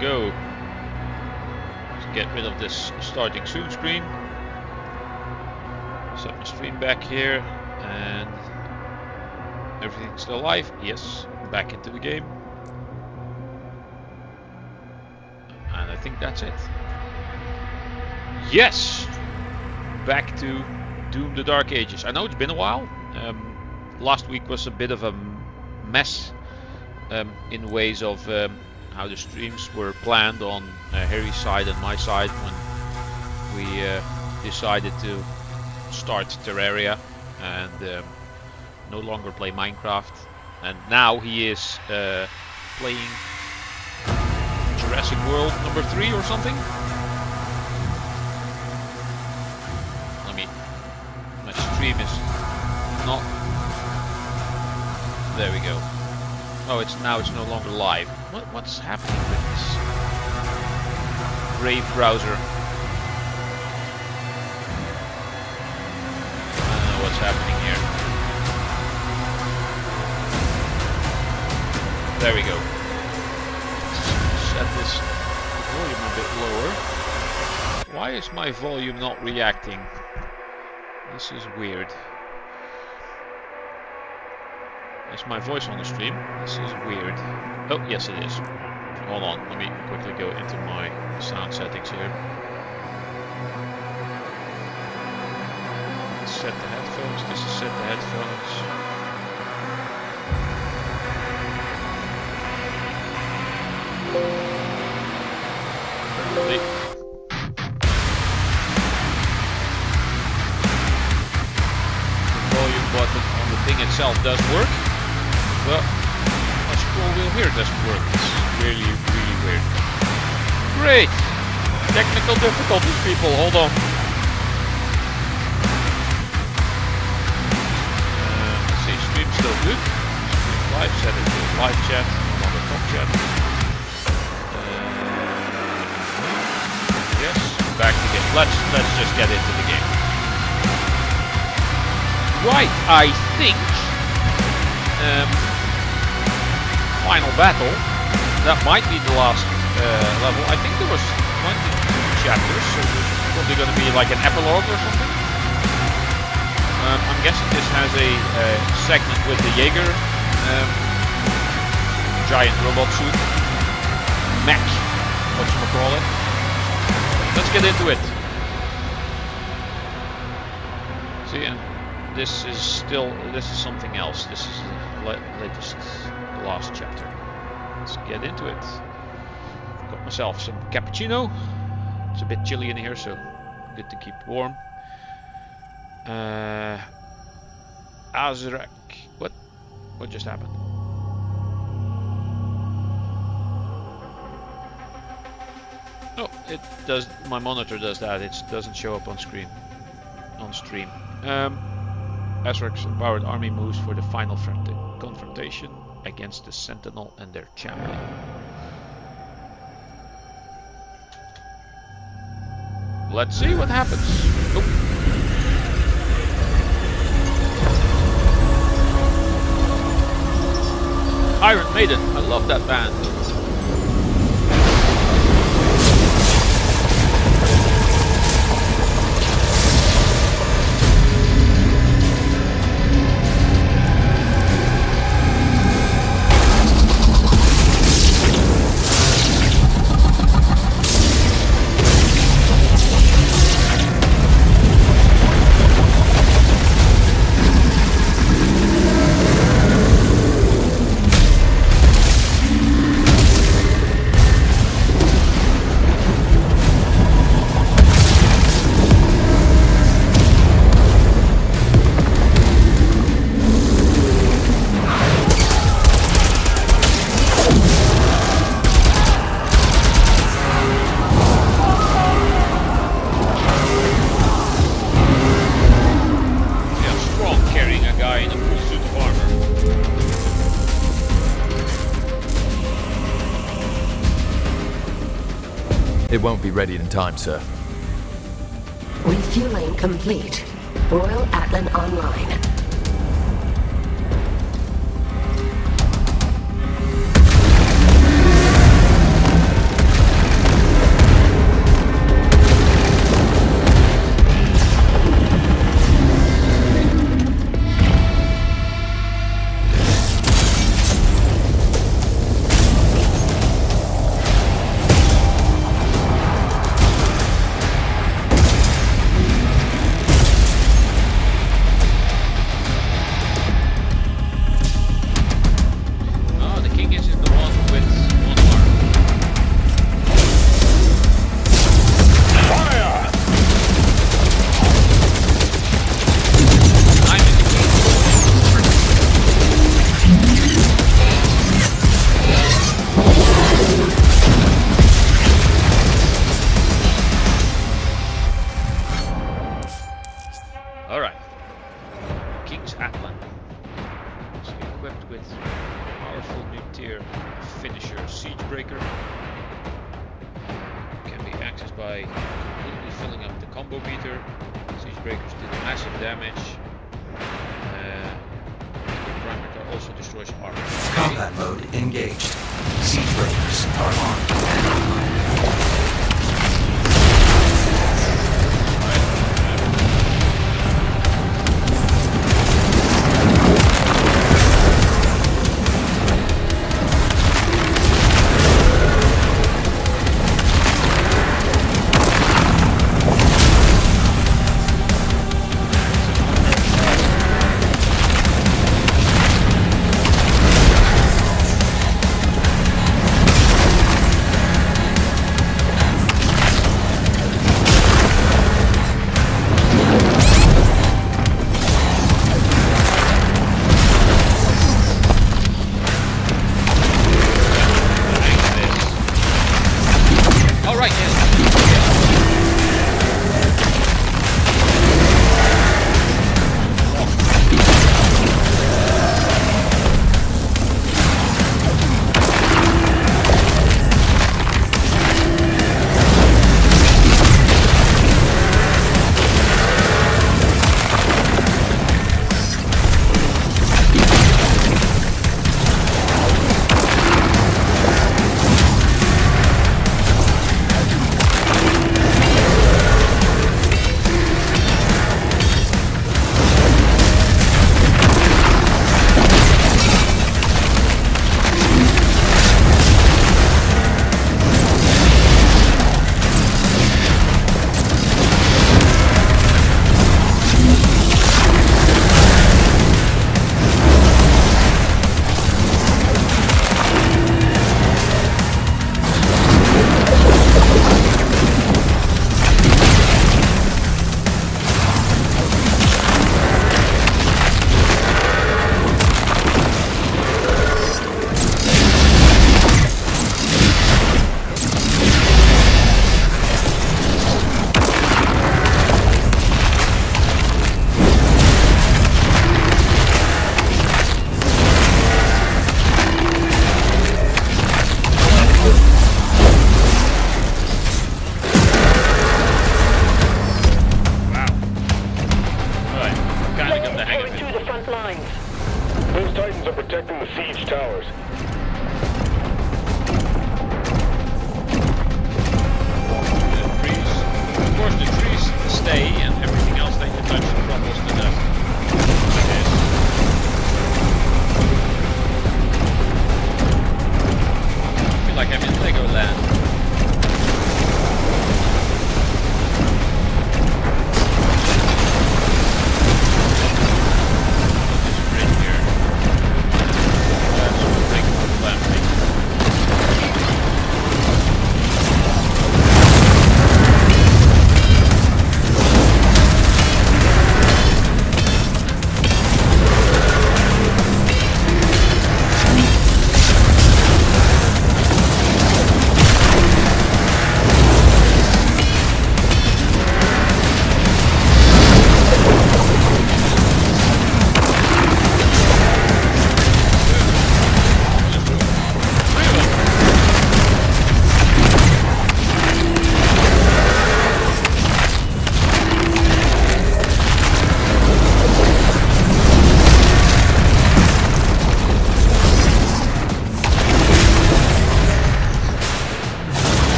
go. Let's get rid of this starting soon screen. Set my stream back here, and everything's still live. Yes, back into the game. And I think that's it. Yes! Back to Doom the Dark Ages. I know it's been a while. Last week was a bit of a mess in ways of how the streams were planned on Harry's side and my side when we decided to start Terraria and no longer play Minecraft, and now he is playing Jurassic World number 3 or something. My stream is not. There we go. Oh, it's no longer live. What's happening with this Brave browser? I don't know what's happening here. There we go. Set this volume a bit lower. Why is my volume not reacting? This is weird. Is my voice on the stream? This is weird. Oh, yes it is. Hold on, let me quickly go into my sound settings here. Set the headphones. This is set the headphones. Currently. The volume button on the thing itself does work. Well, my scroll wheel here doesn't work. It's really, really weird. Great! Technical difficulties, people. Hold on. Let's see, stream's still good. Stream live, set it to live chat, no longer top chat. Yes, back to game. Let's just get into the game. Right, I think. Final battle. That might be the last level. I think there was 22 chapters, so there's probably going to be like an epilogue or something. I'm guessing this has a segment with the Jaeger giant robot suit mech, whatchamacallit. Let's get into it. See, and this is something else. This is the last chapter. Let's get into it. Got myself some cappuccino. It's a bit chilly in here, so good to keep warm. Azrak. What just happened? Oh, it does. My monitor does that. It doesn't show up on screen. On stream. Azrak's empowered army moves for the final confrontation against the Sentinel and their champion. Let's see what happens. Oh. Iron Maiden, I love that band. It won't be ready in time, sir. Refueling complete. Royal Atlan online. completely filling up the combo meter. Siege breakers did massive damage. The Primer also destroys armor. Combat mode engaged. Siege breakers are armed and online.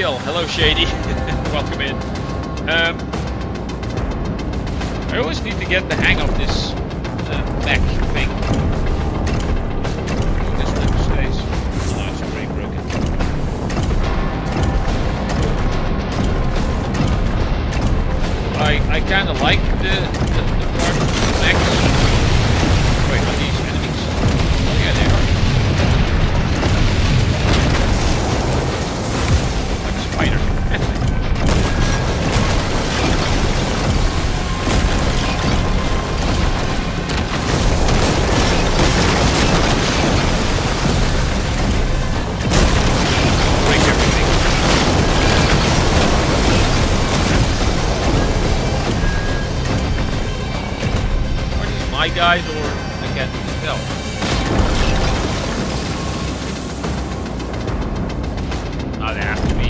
Ariel, hello Shady. Welcome in. I always need to get the hang of this mech thing. Oh, this one stays. Oh, it's pretty broken. I kind of like the part of the mechs. Wait, are these enemies? Oh yeah, they are. Like a spider. Break everything. Are these my guys or I can't tell? Oh, they have to be.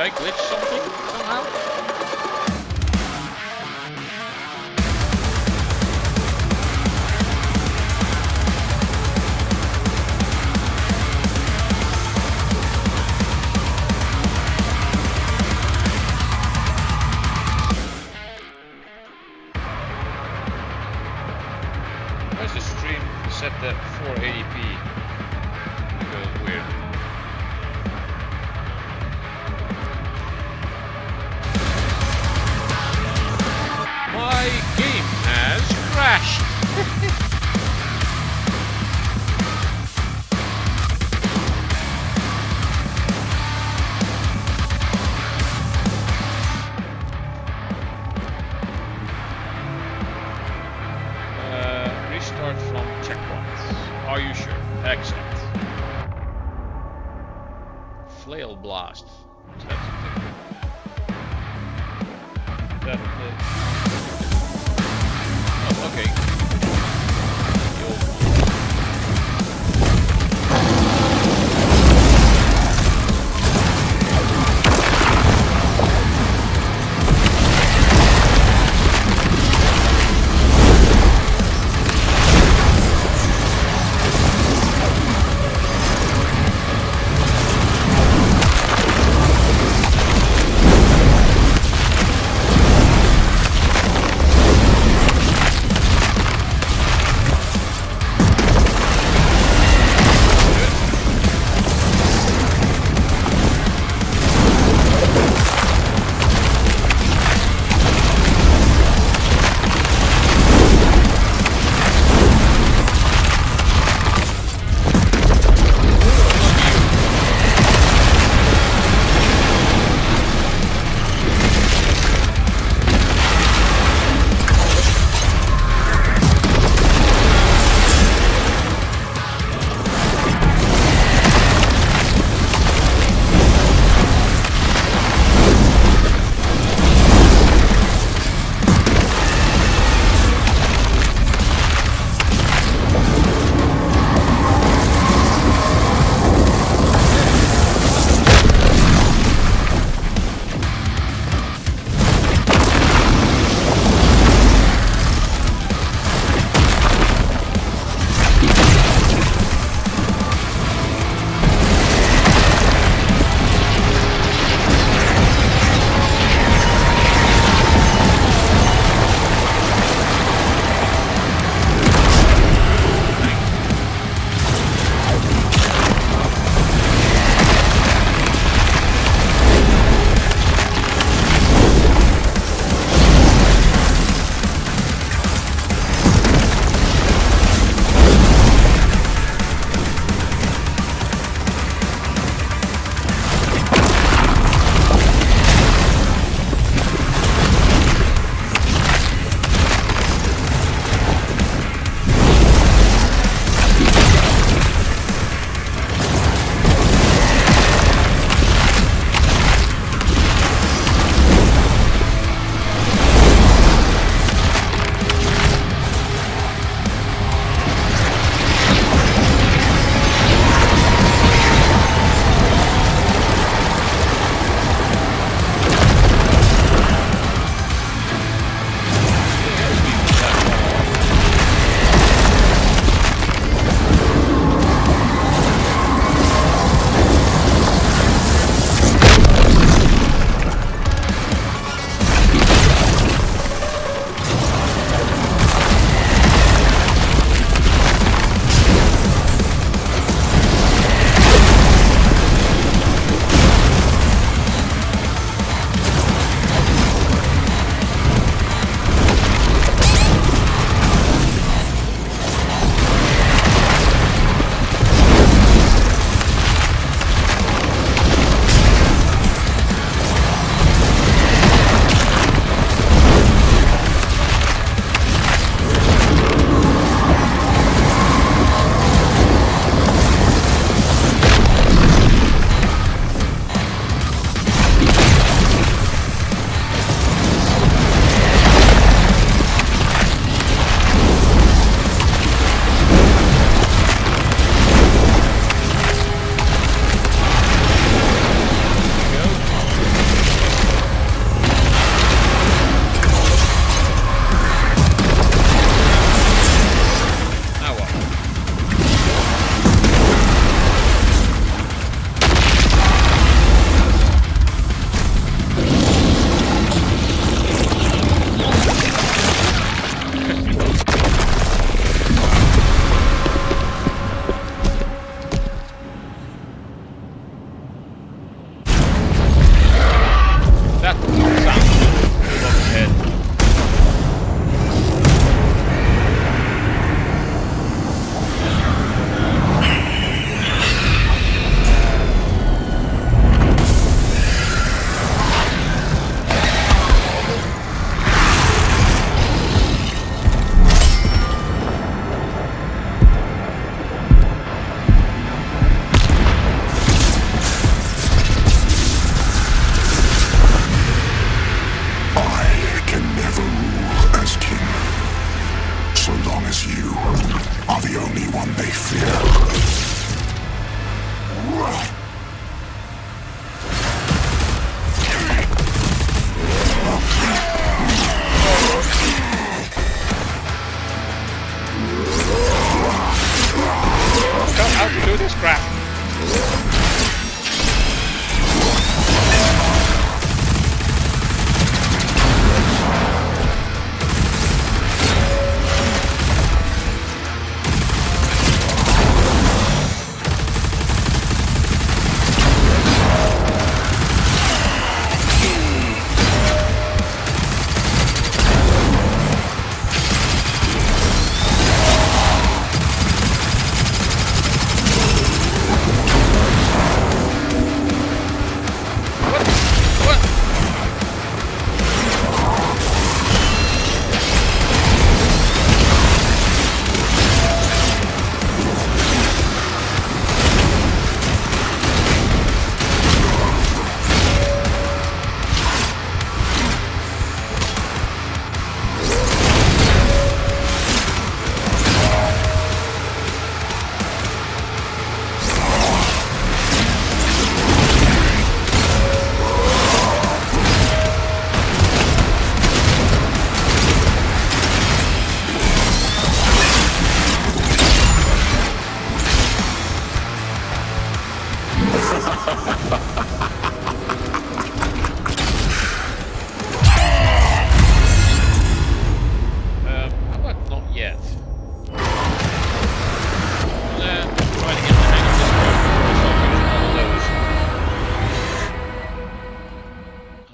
I glitch something somehow? Why is the stream set at 480p? Weird.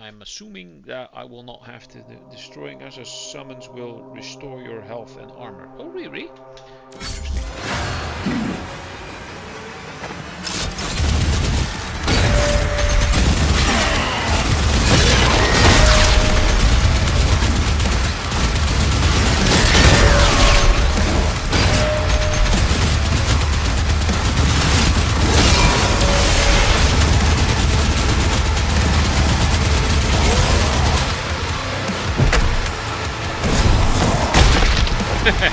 I'm assuming that I will not have to. Destroying us as summons will restore your health and armor. Oh, really? Interesting.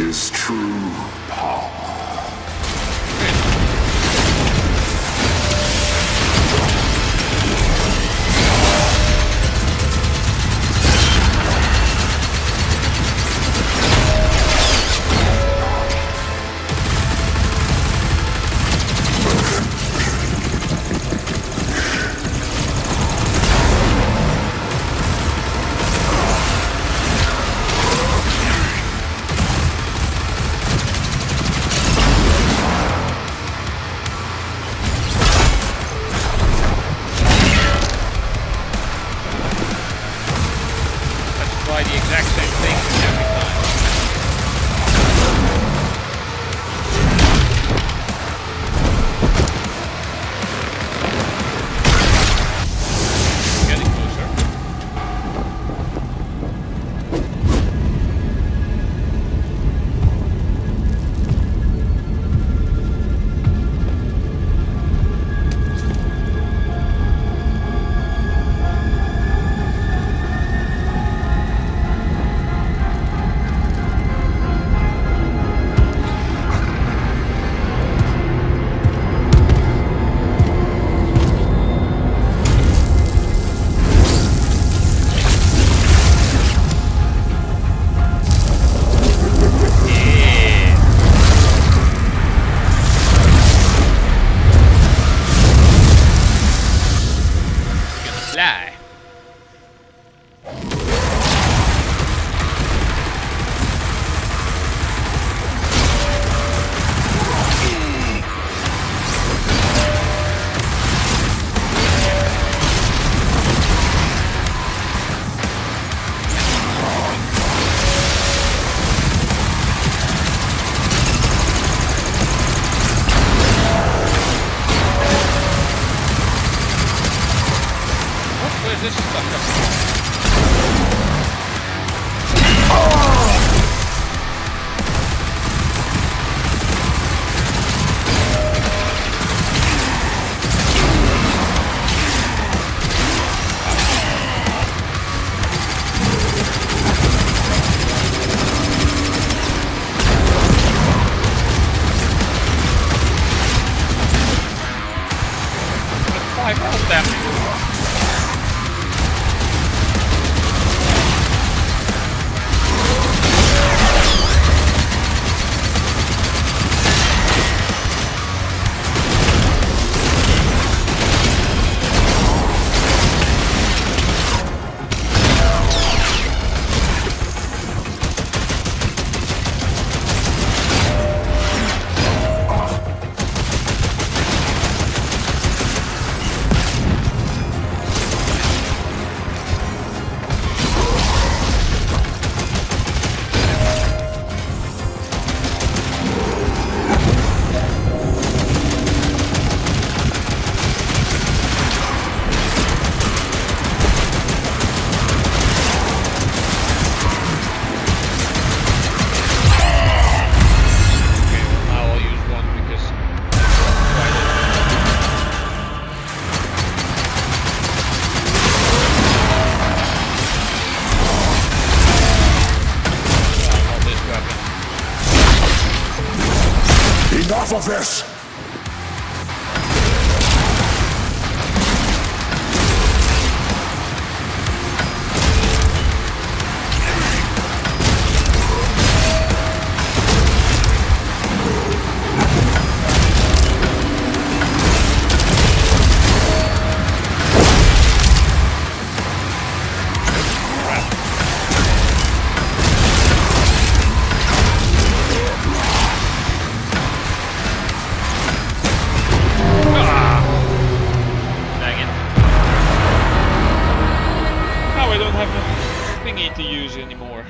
is true power. The exact same thing every time. Getting closer. Fly. Where's this stuff coming from? Five health damage. Enough of this! To use anymore.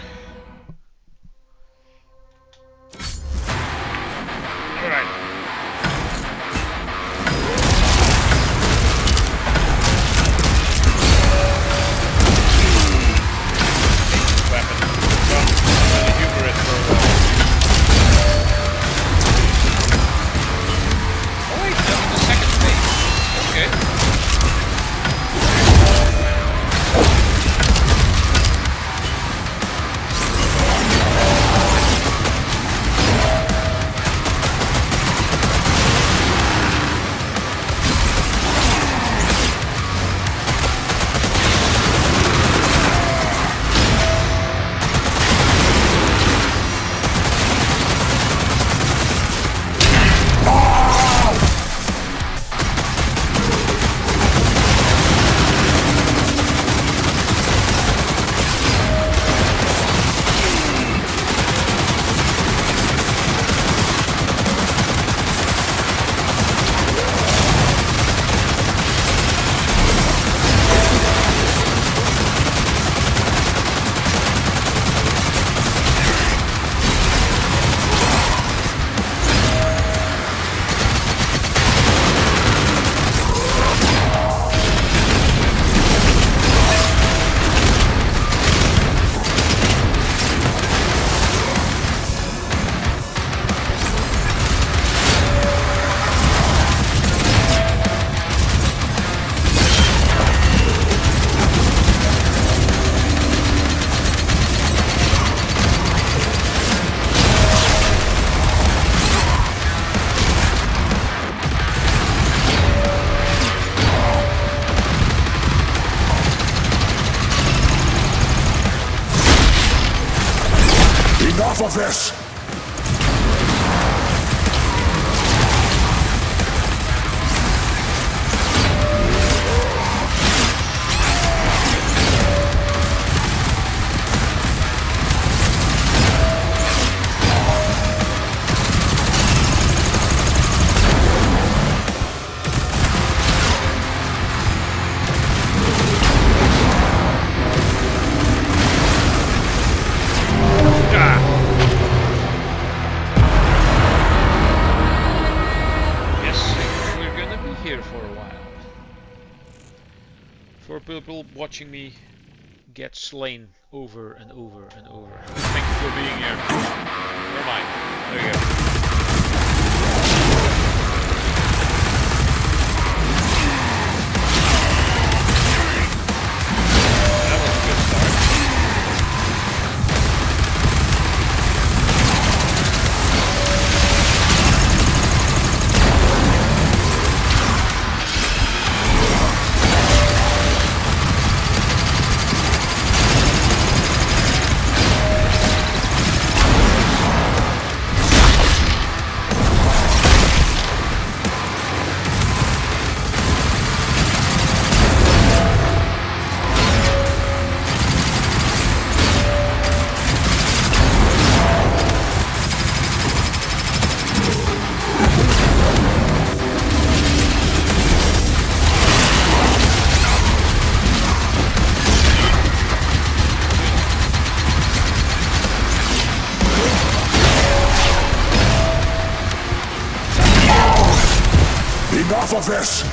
Alright. Weapon. Well, I'm gonna humor it for a while. Oh wait, that's the second stage. Okay. Enough of this! For people watching me get slain over and over and over. Thank you for being here. Never mind. There you go. Enough of this!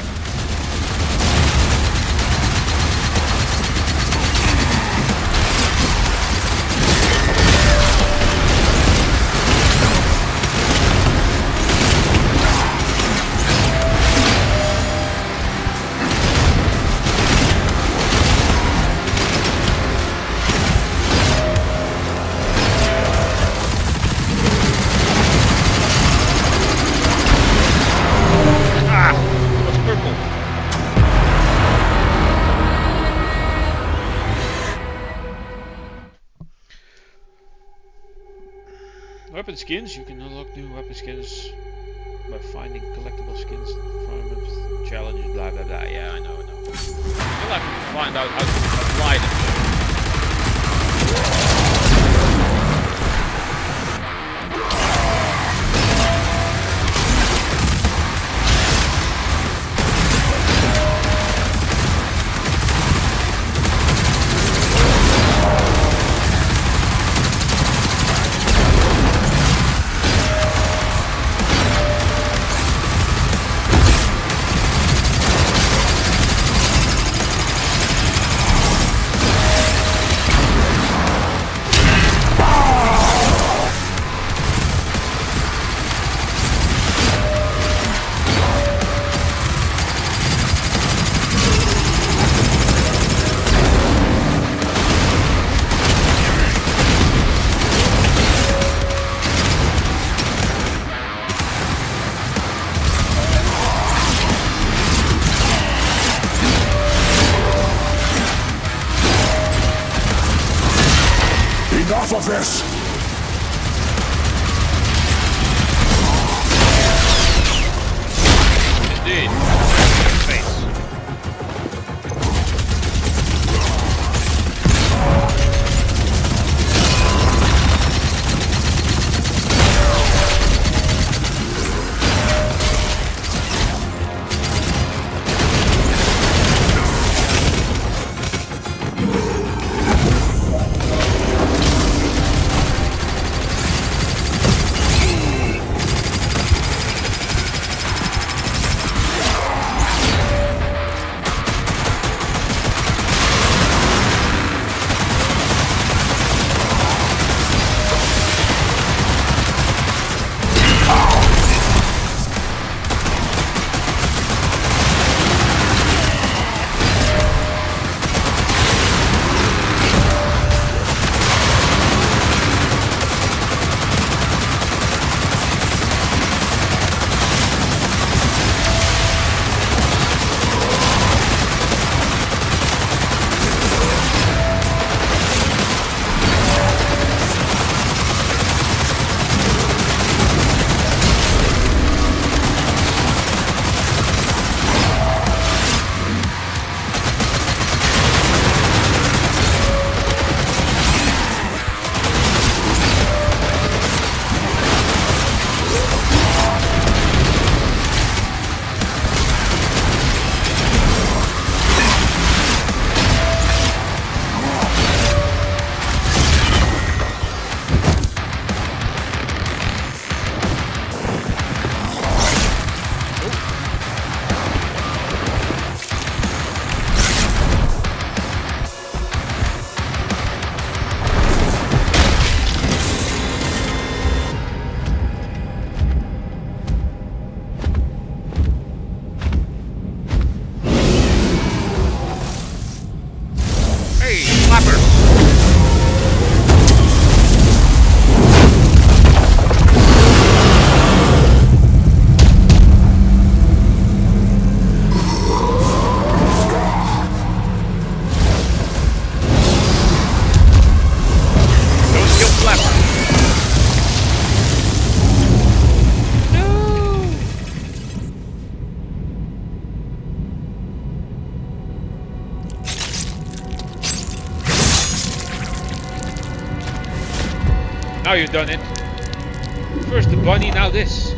weapon skins. You can unlock new weapon skins by finding collectible skins from challenges, blah blah blah. Yeah, I know. We'll have to find out how to apply them. Enough of this! Indeed. Face. Now you've done it. First the bunny, now this.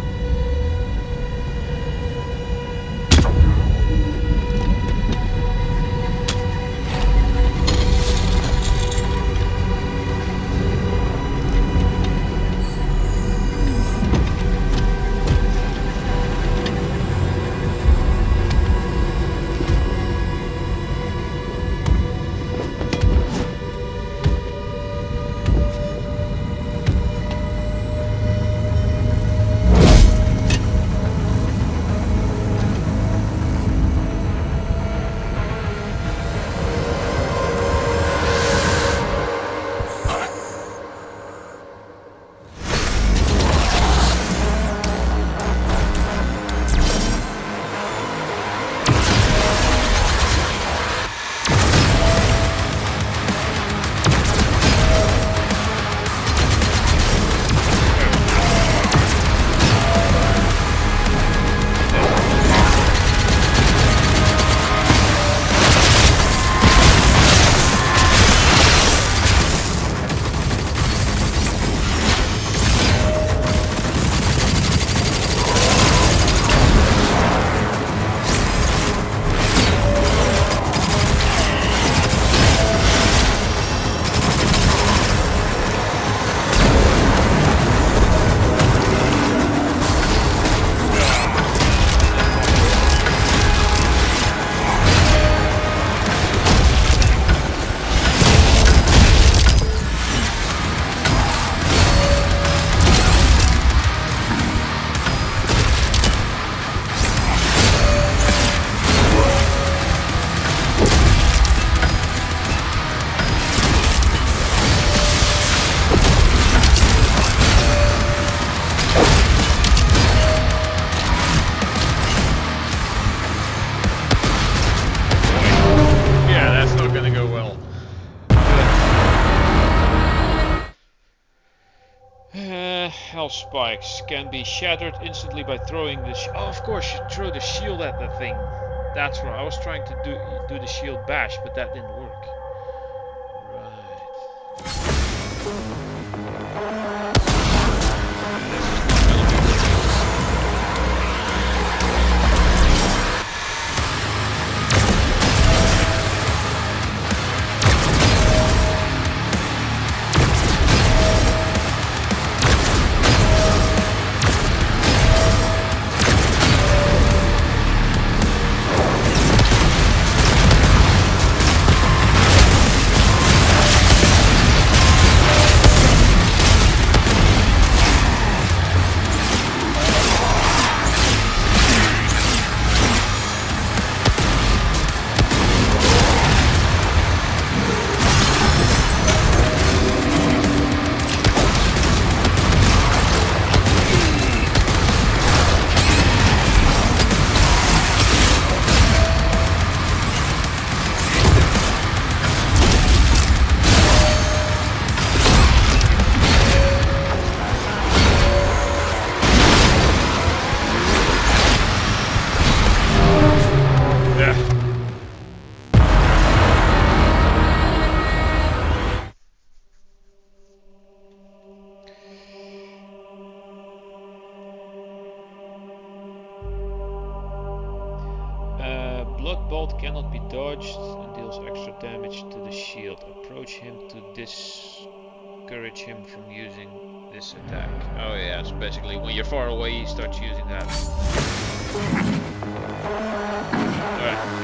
health spikes can be shattered instantly by throwing the oh, of course, you throw the shield at the thing. That's right. I was trying to do the shield bash, but that didn't work. Blood bolt cannot be dodged and deals extra damage to the shield. Approach him to discourage him from using this attack. Oh yeah, so basically when you're far away he starts using that. Alright.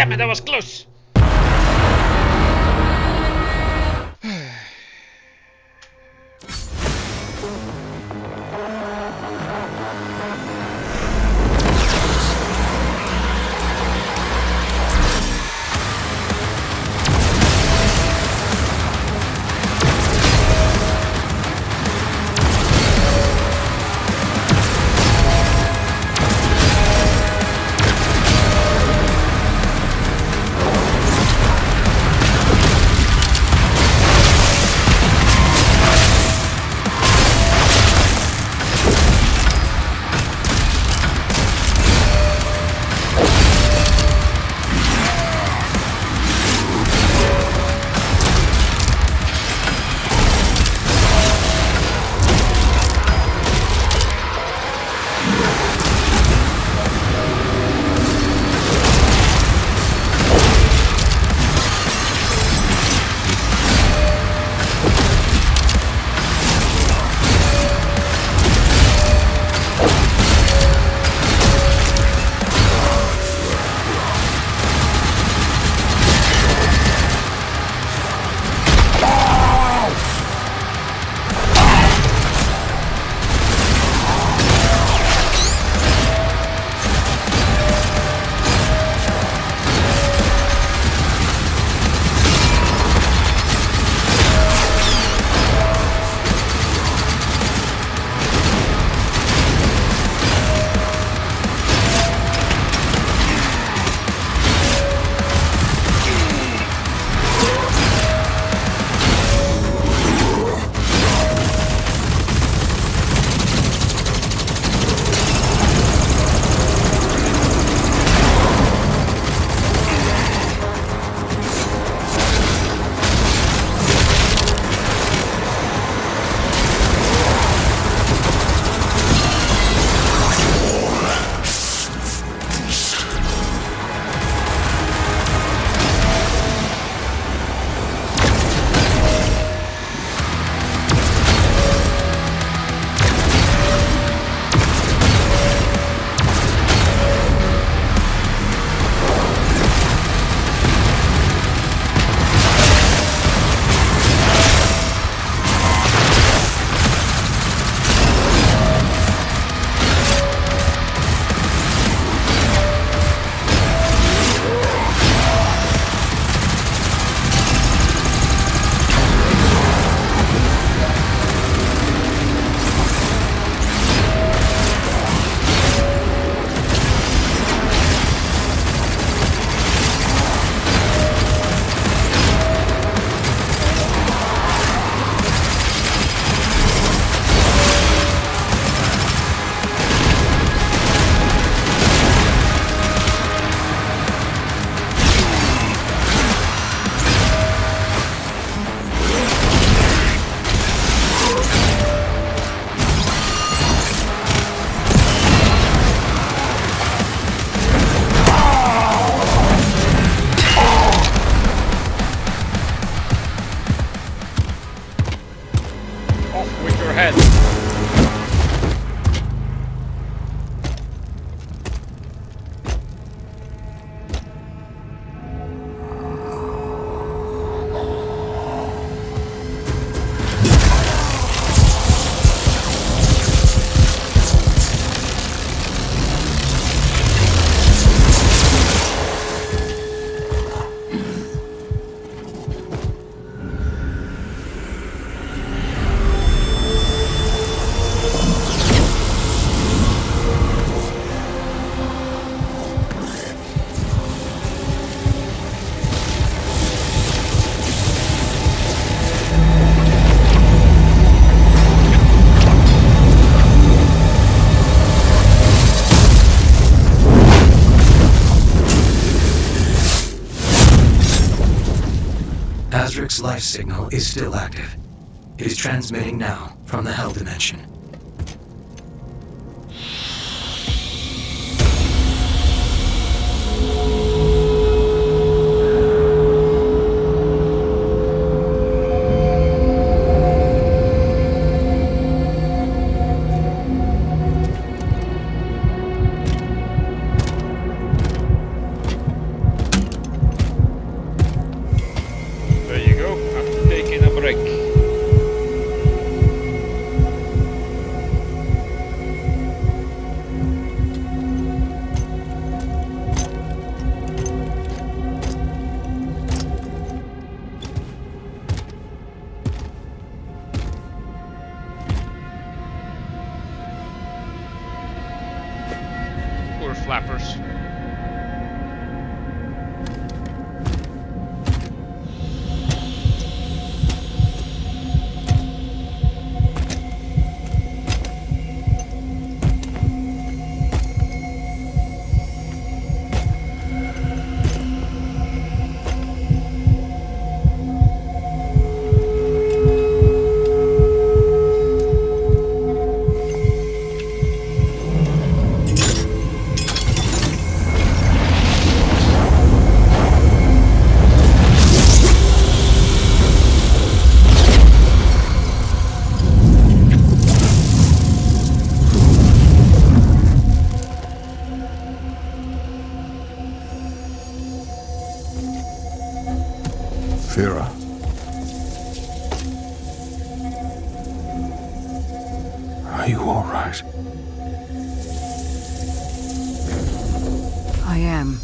Damn it, that was close! Azric's life signal is still active. It is transmitting now from the Hell Dimension. Fira. Are you all right? I am.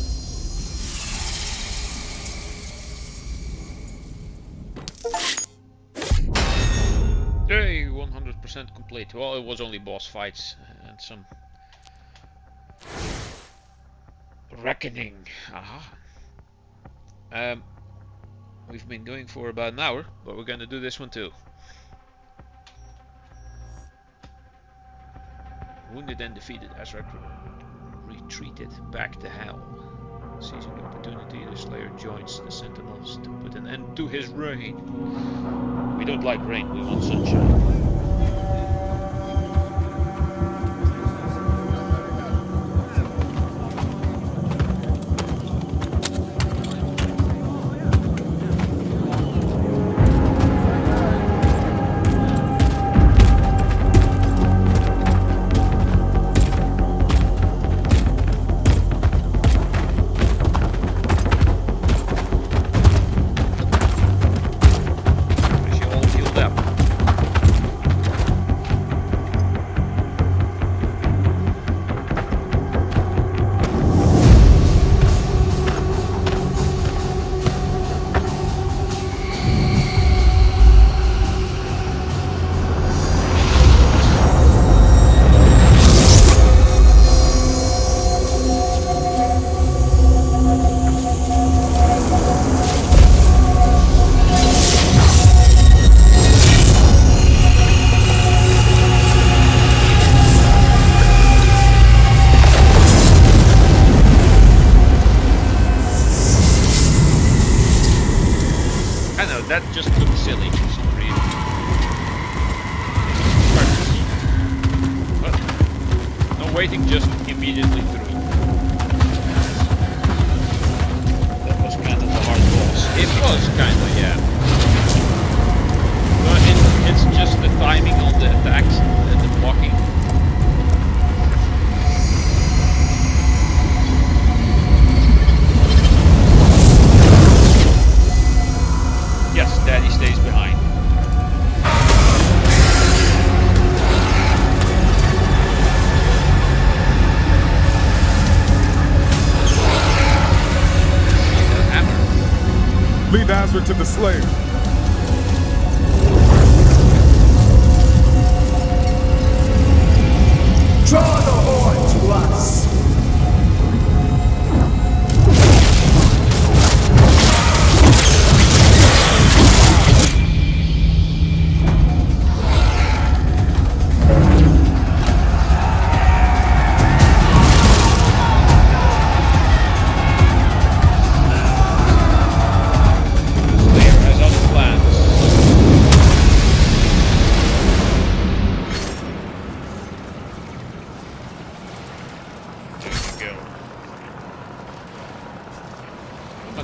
Yay, 100% complete. Well, it was only boss fights and some reckoning. Aha. We've been going for about an hour, but we're gonna do this one too. Wounded and defeated, Azrak retreated back to hell. Seizing the opportunity, the Slayer joins the Sentinels to put an end to his reign. We don't like rain, we want sunshine. That just looks silly for some reason. But no waiting, just immediately through. That was kind of a hard boss. It was kind of, yeah. But it's just the timing on the attacks and the blocking. Yes, Daddy stays behind. Lead Azra to the Slayer. Draw the horde to us!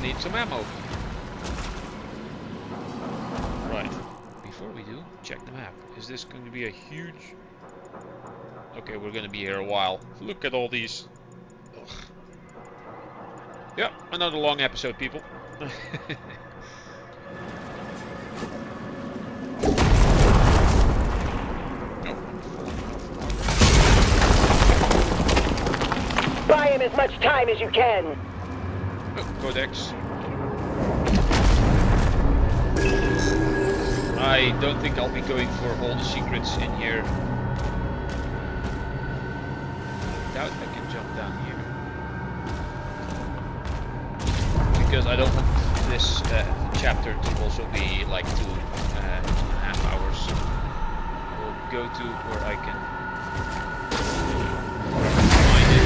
Need some ammo. Right. Before we do, check the map. Is this going to be a huge... Okay, we're going to be here a while. Look at all these... Ugh. Yep, another long episode, people. Buy him as much time as you can. Oh, Codex. I don't think I'll be going for all the secrets in here. I doubt I can jump down here. Because I don't want this chapter to also be like 2.5 hours. We'll go to where I can find it.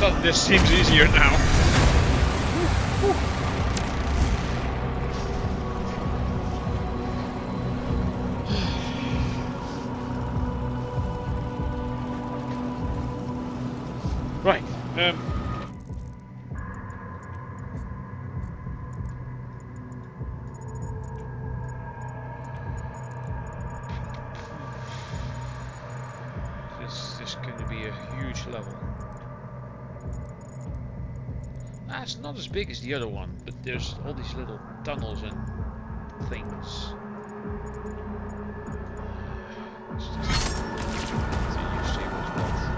sudden this seems easier now. Right. This is going to be a huge level. It's not as big as the other one, but there's all these little tunnels and things. Let's just continue to see what's what.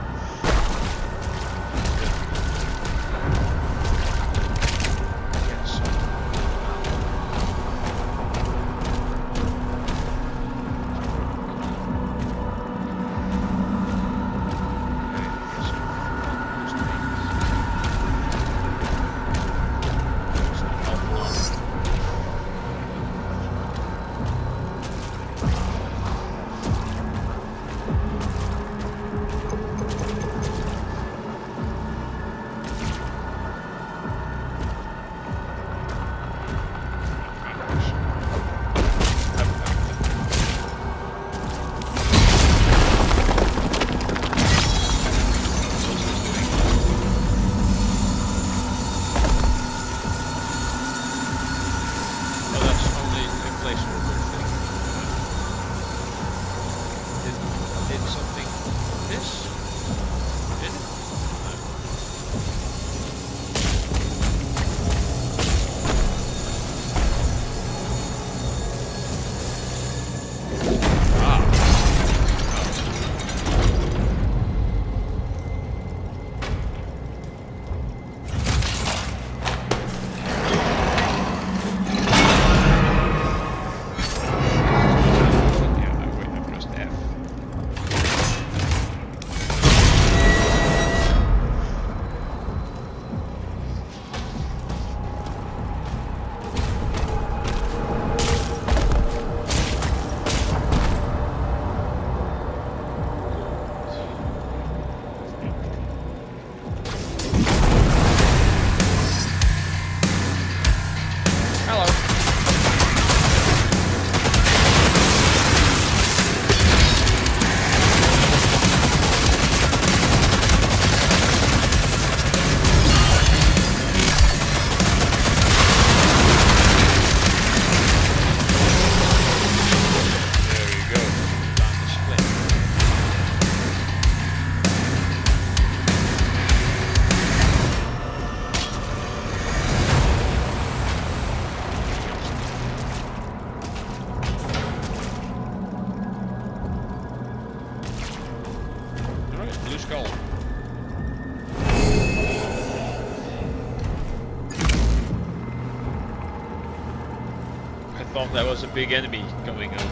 Thought that was a big enemy coming over,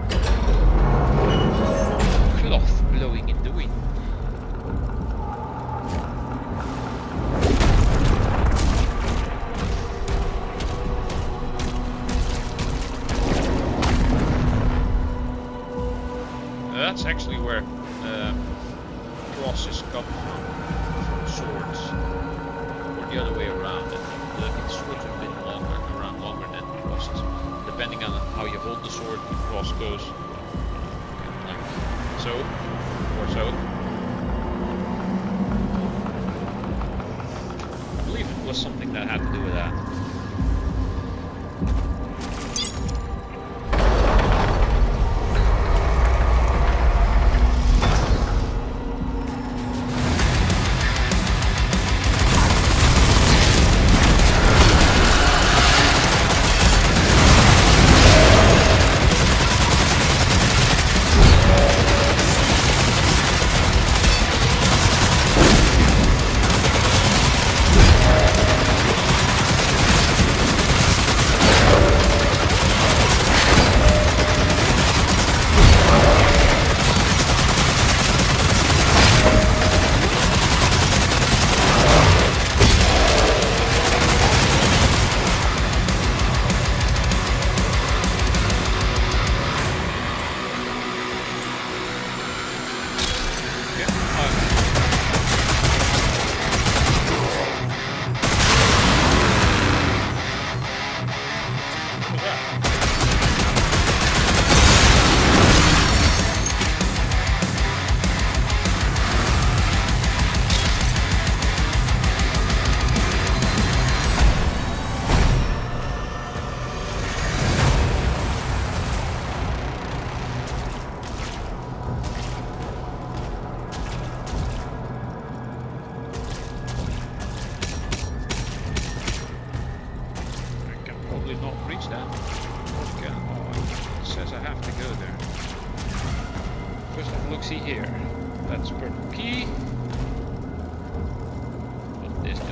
but cloth blowing in the wind. That's actually where crosses come from swords, or the other way around. And swords have been around longer than crosses. Depending on how you hold the sword, the cross goes like so, or so. I believe it was something that had to do with that. look-see here. That's purple key. What this do?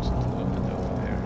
Something opened over there.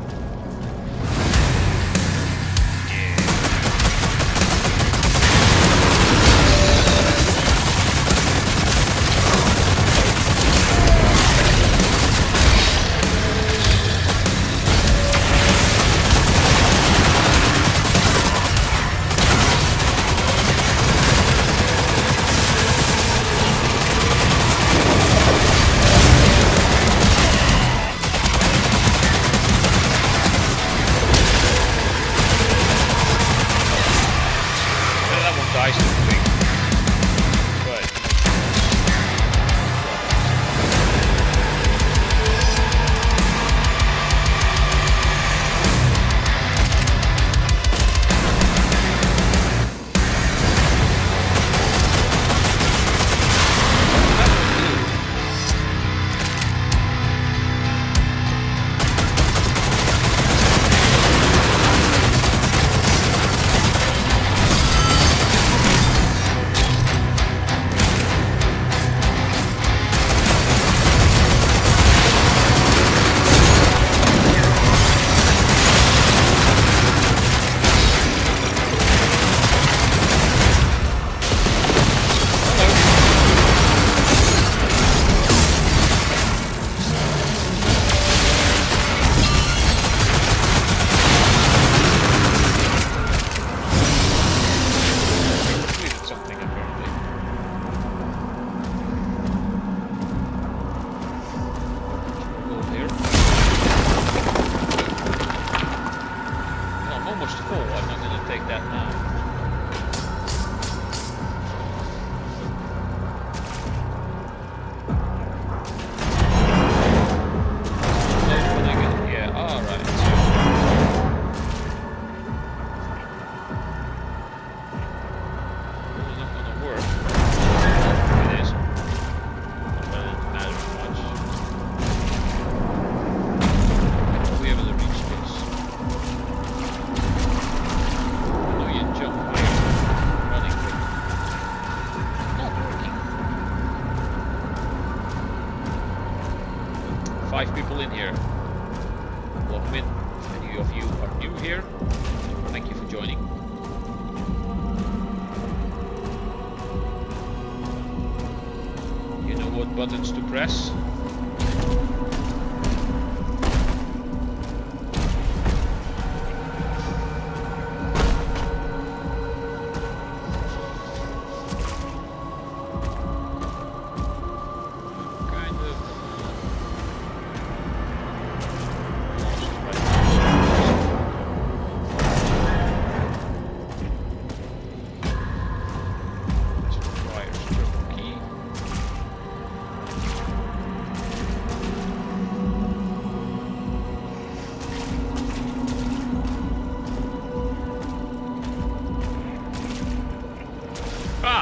Buttons to press.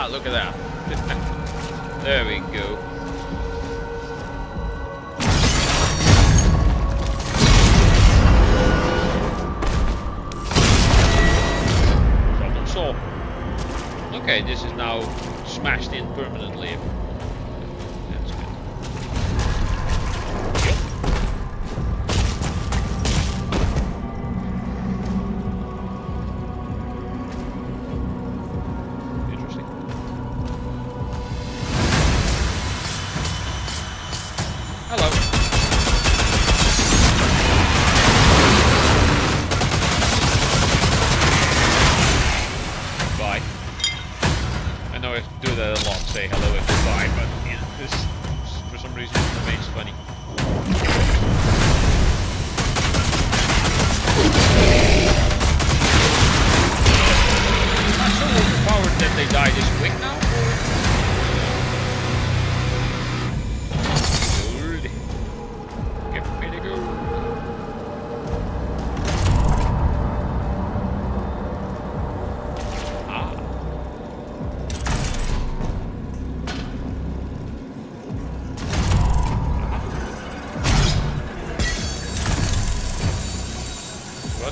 Look at that. There we go. Problem solved. Okay, this is now smashed in permanently. That's good. Say hello and goodbye, but yeah, this for some reason remains funny. I'm so overpowered that they die this quick now. Good. Give me the go.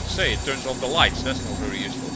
Say it turns on the lights, that's not very useful.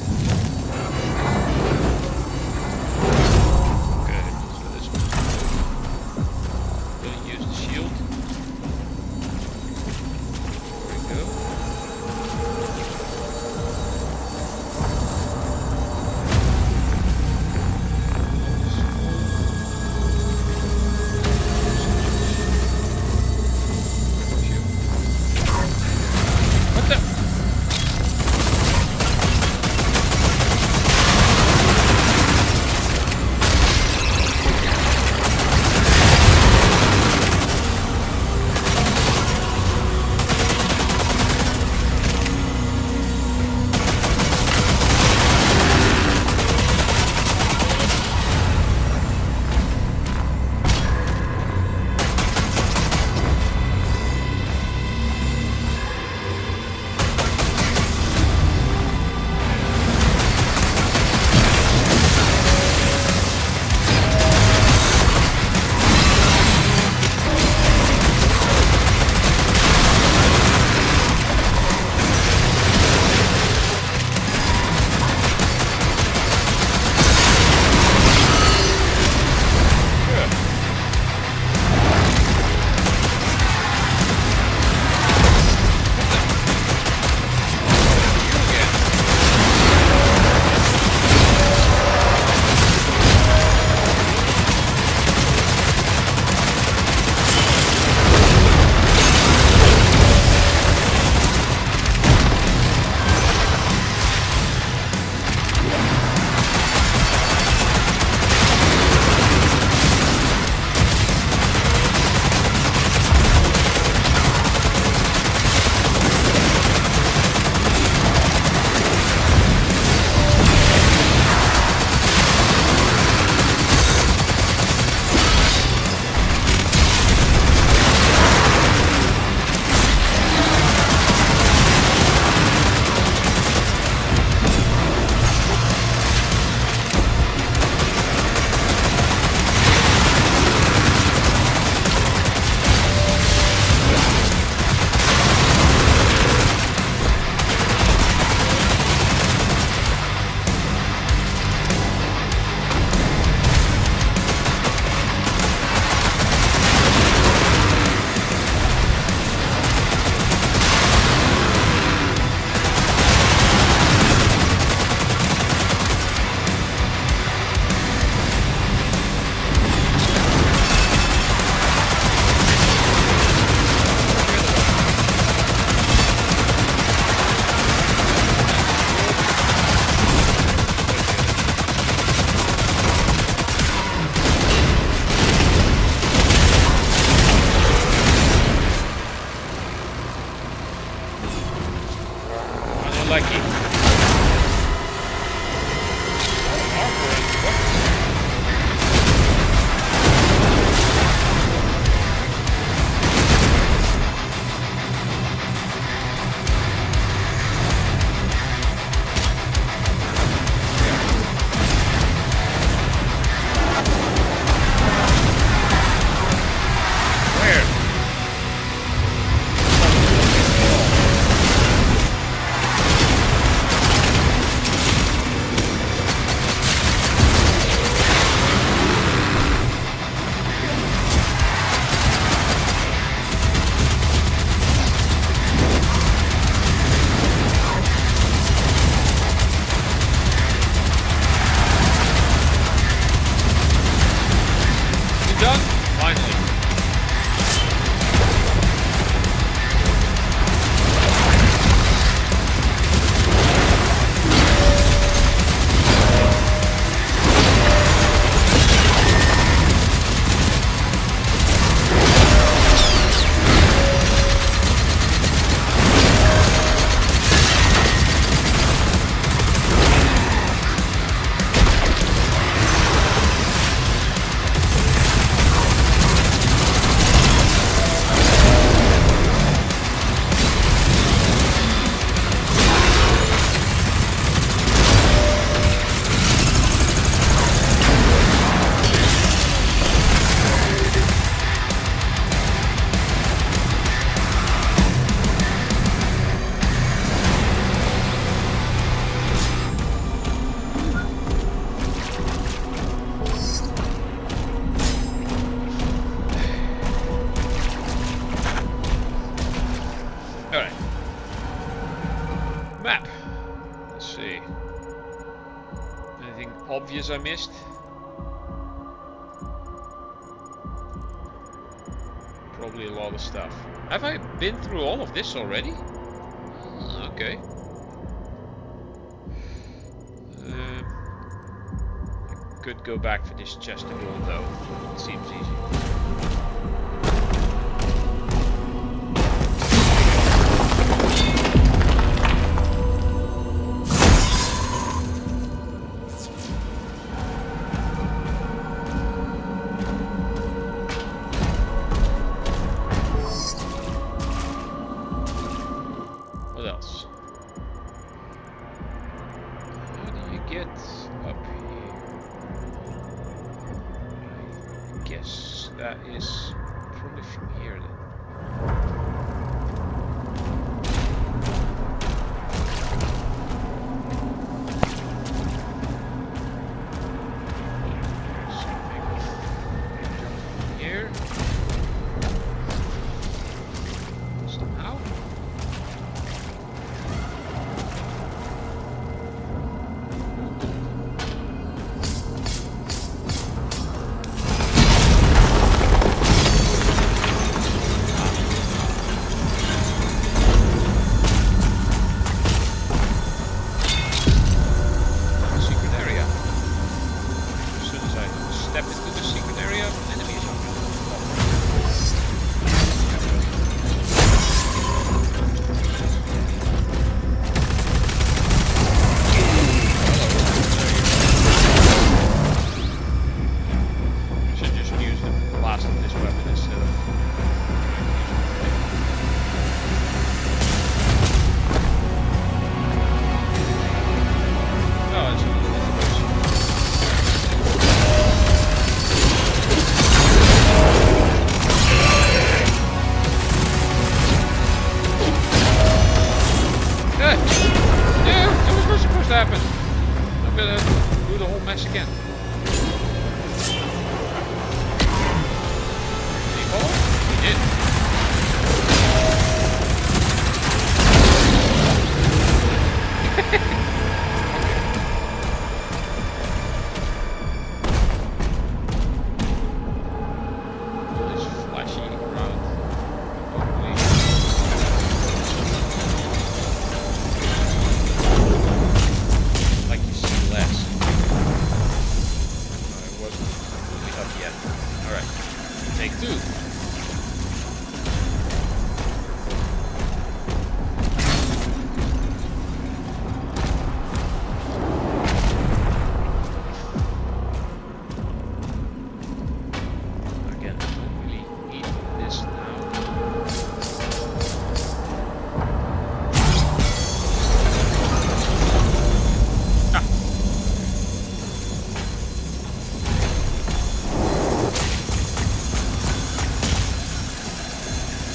Okay. Anything obvious I missed? Probably a lot of stuff. Have I been through all of this already? Okay. I could go back for this chest of gold though. It seems easy.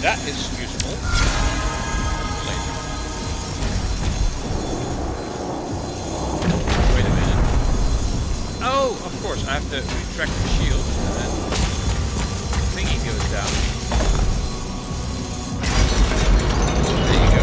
That is useful. Later. Wait a minute. Oh, of course, I have to retract the shield and then thingy goes down. There you go.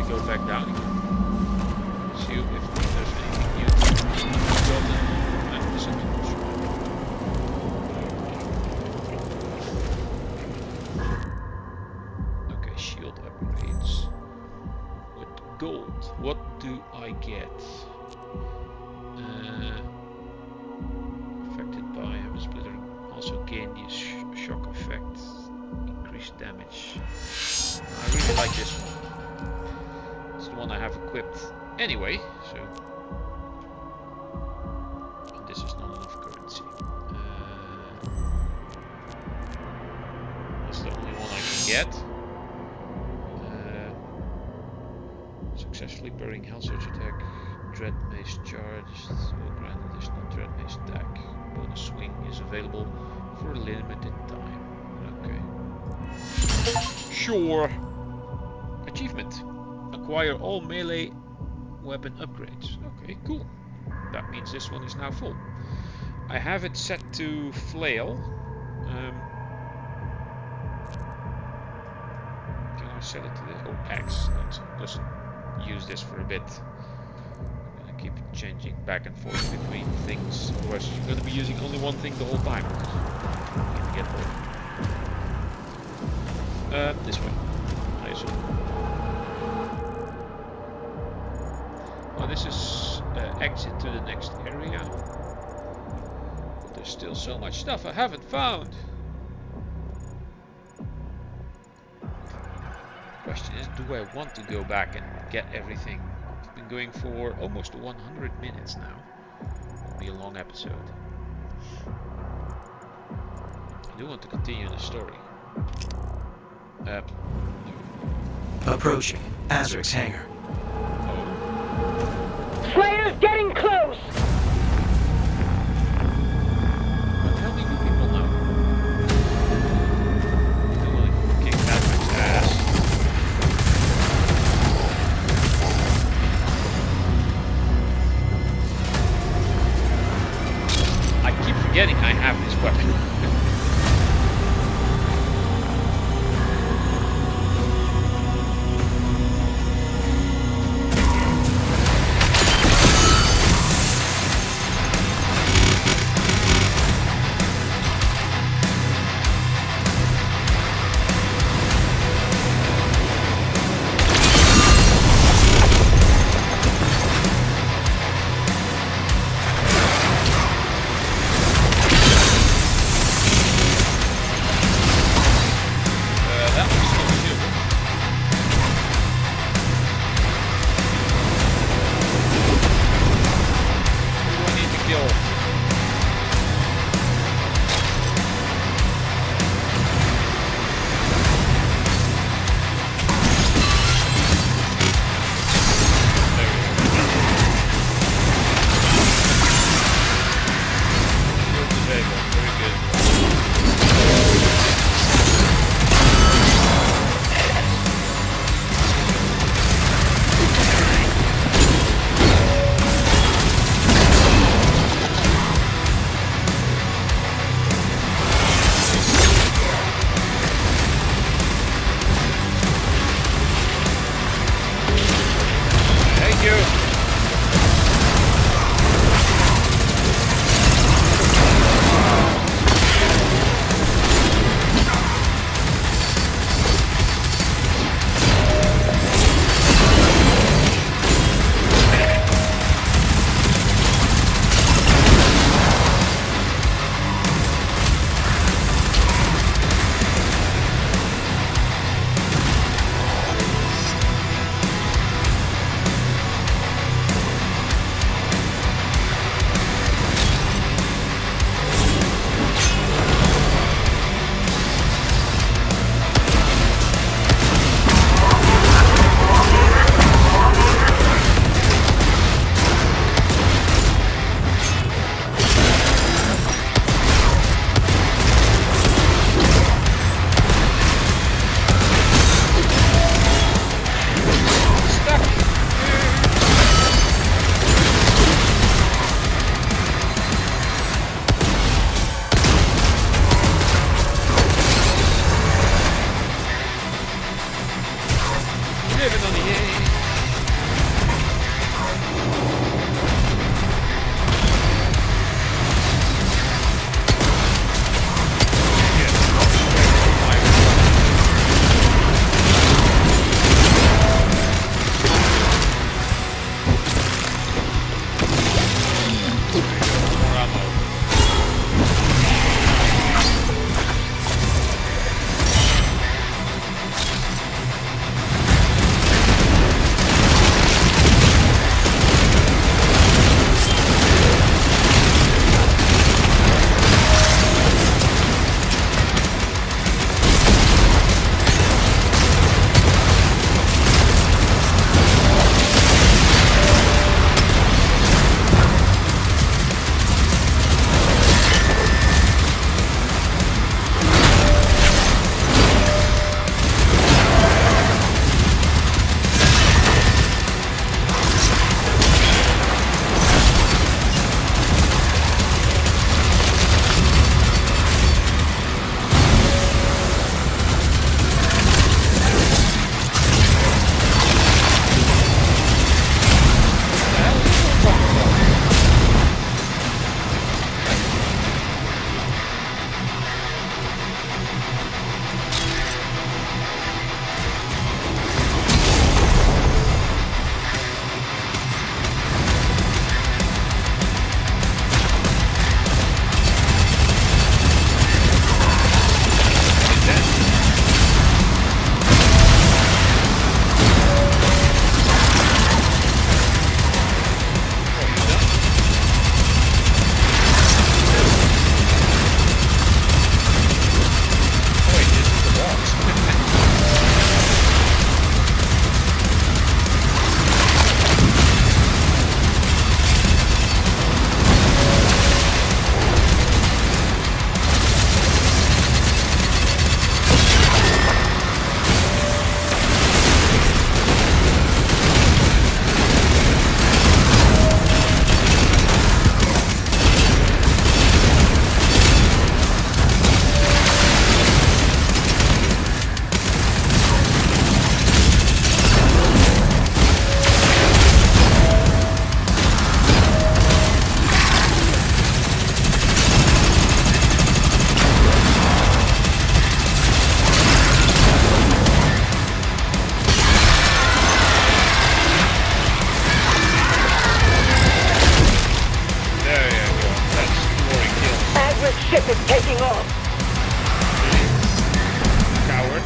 quickly go back down again. See if there's anything new to build. Okay, shield upgrades. With gold, what do I get? Affected by hammer splitter. Also gain the shock effect. Increased damage. I really like this one. It's the one I have equipped anyway, so. And this is not enough currency. That's the only one I can get. Successfully burying Hell Surge attack. Dread Mace charged. Will grant additional Dread Mace attack. Bonus swing is available for a limited time. Okay. Sure. Achievement. Acquire all melee weapon upgrades. Okay, cool. That means this one is now full. I have it set to flail. Can I set it to this? Oh, axe. Let's use this for a bit. I'm gonna keep changing back and forth between things. Otherwise, you're gonna be using only one thing the whole time. Can't get bored. This way. I assume. Well, this is exit to the next area. But there's still so much stuff I haven't found. Question is, do I want to go back and get everything? I've been going for almost 100 minutes now. It'll be a long episode. I do want to continue the story. Approaching Azric's hangar. Slayer's getting close! What the hell do you people know? They want to kick Azric's ass. I keep forgetting I have this weapon. ribbon on the yay. Ship is taking off. Coward.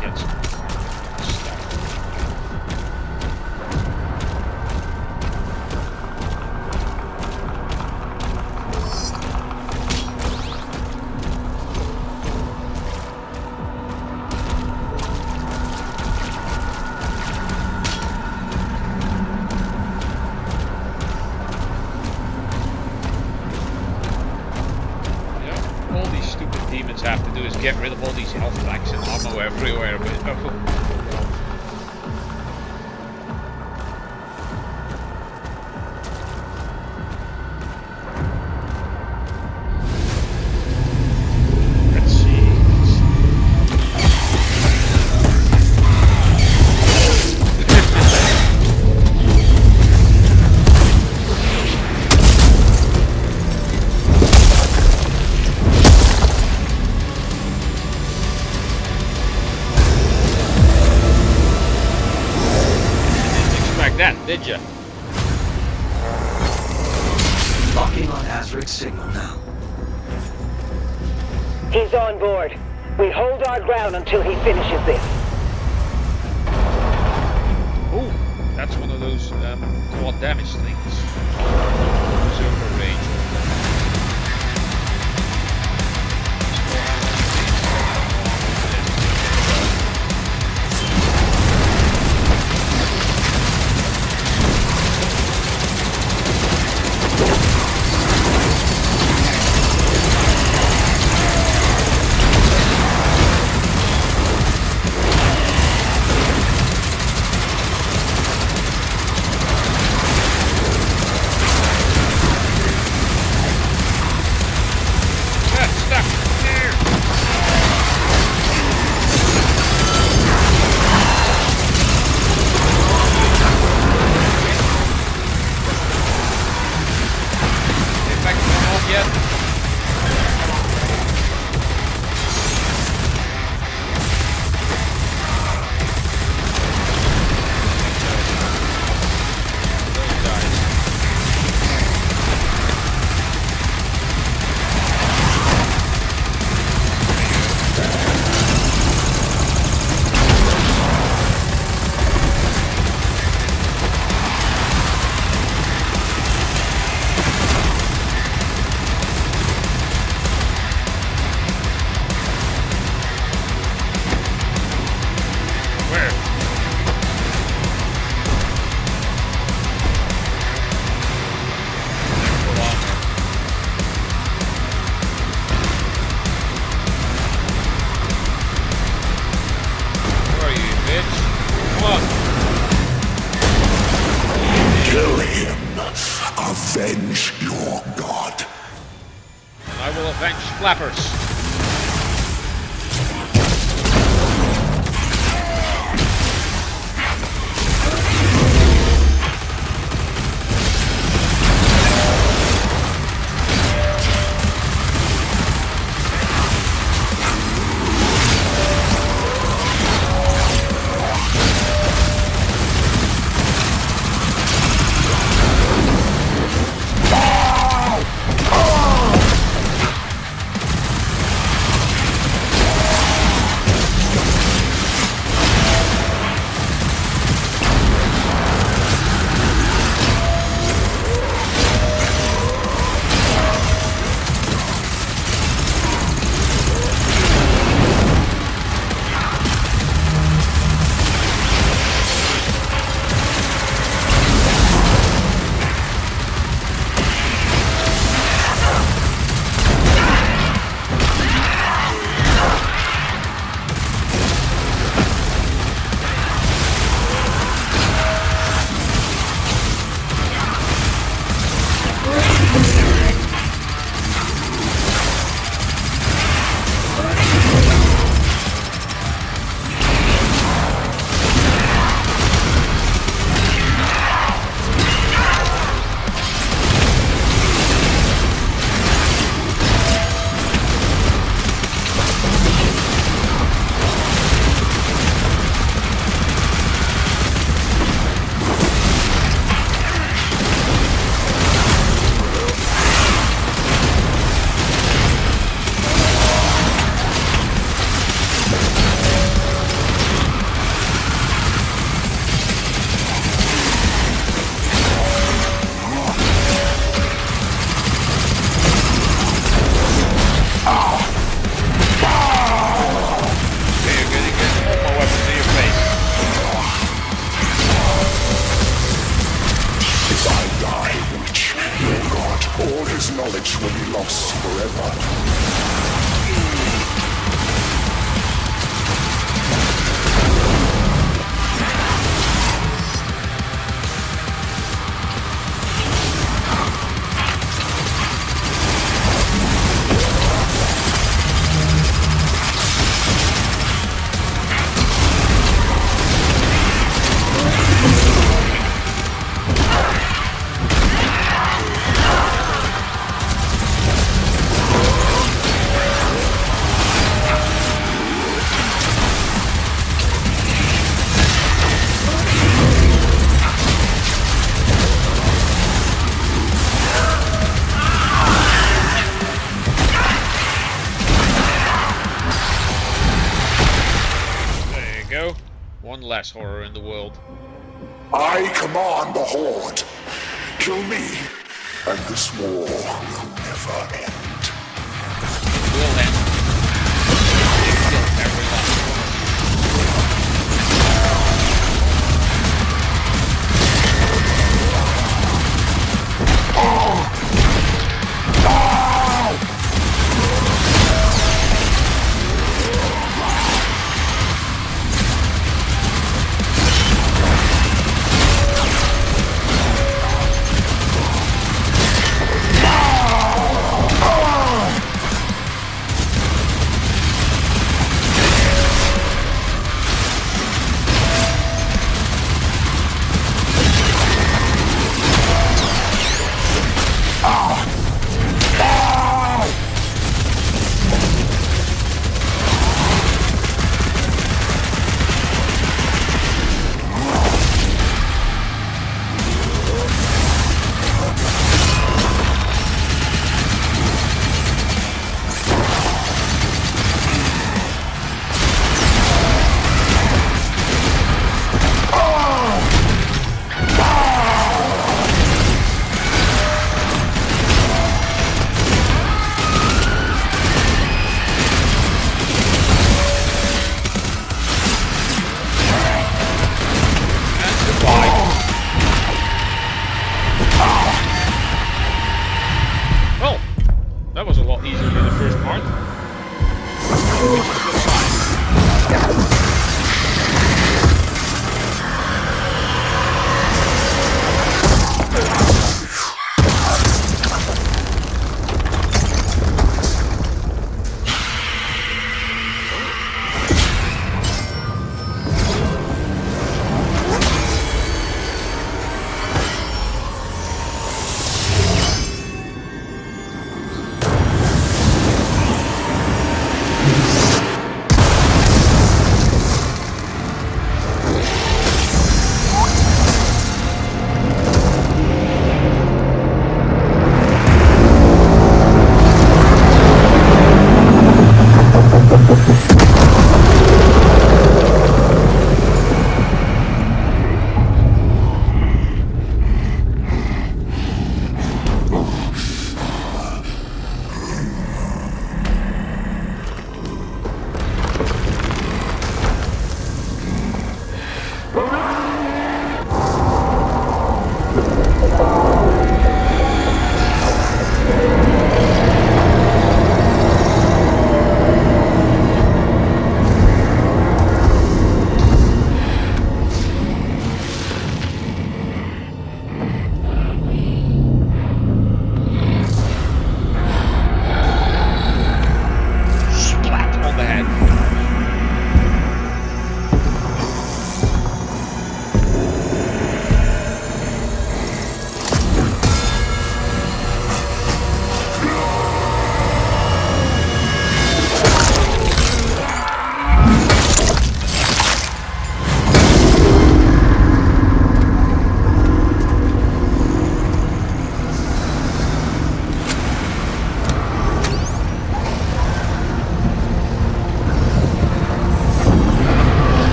Get some stuff. Demons have to do is get rid of all these health packs and ammo everywhere, but let's see. That, did you? Locking on Azric's signal now. He's on board. We hold our ground until he finishes this. Oh, that's one of those quad damage things. Zero range. avenge your god. And I will avenge Flappers. knowledge will be lost forever. One less horror in the world. I command the Horde. Kill me, and this war will never end. Will end. Kill every last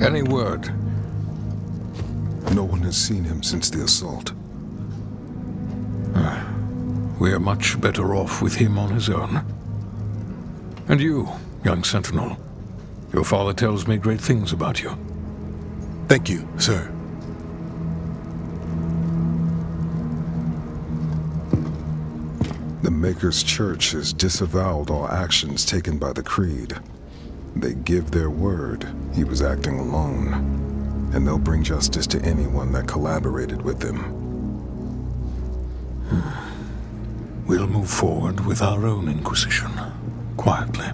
Any word? No one has seen him since the assault. We are much better off with him on his own. And you, young sentinel. Your father tells me great things about you. Thank you, sir. The Maker's Church has disavowed all actions taken by the Creed. They give their word he was acting alone, and they'll bring justice to anyone that collaborated with them. We'll move forward with our own Inquisition, quietly.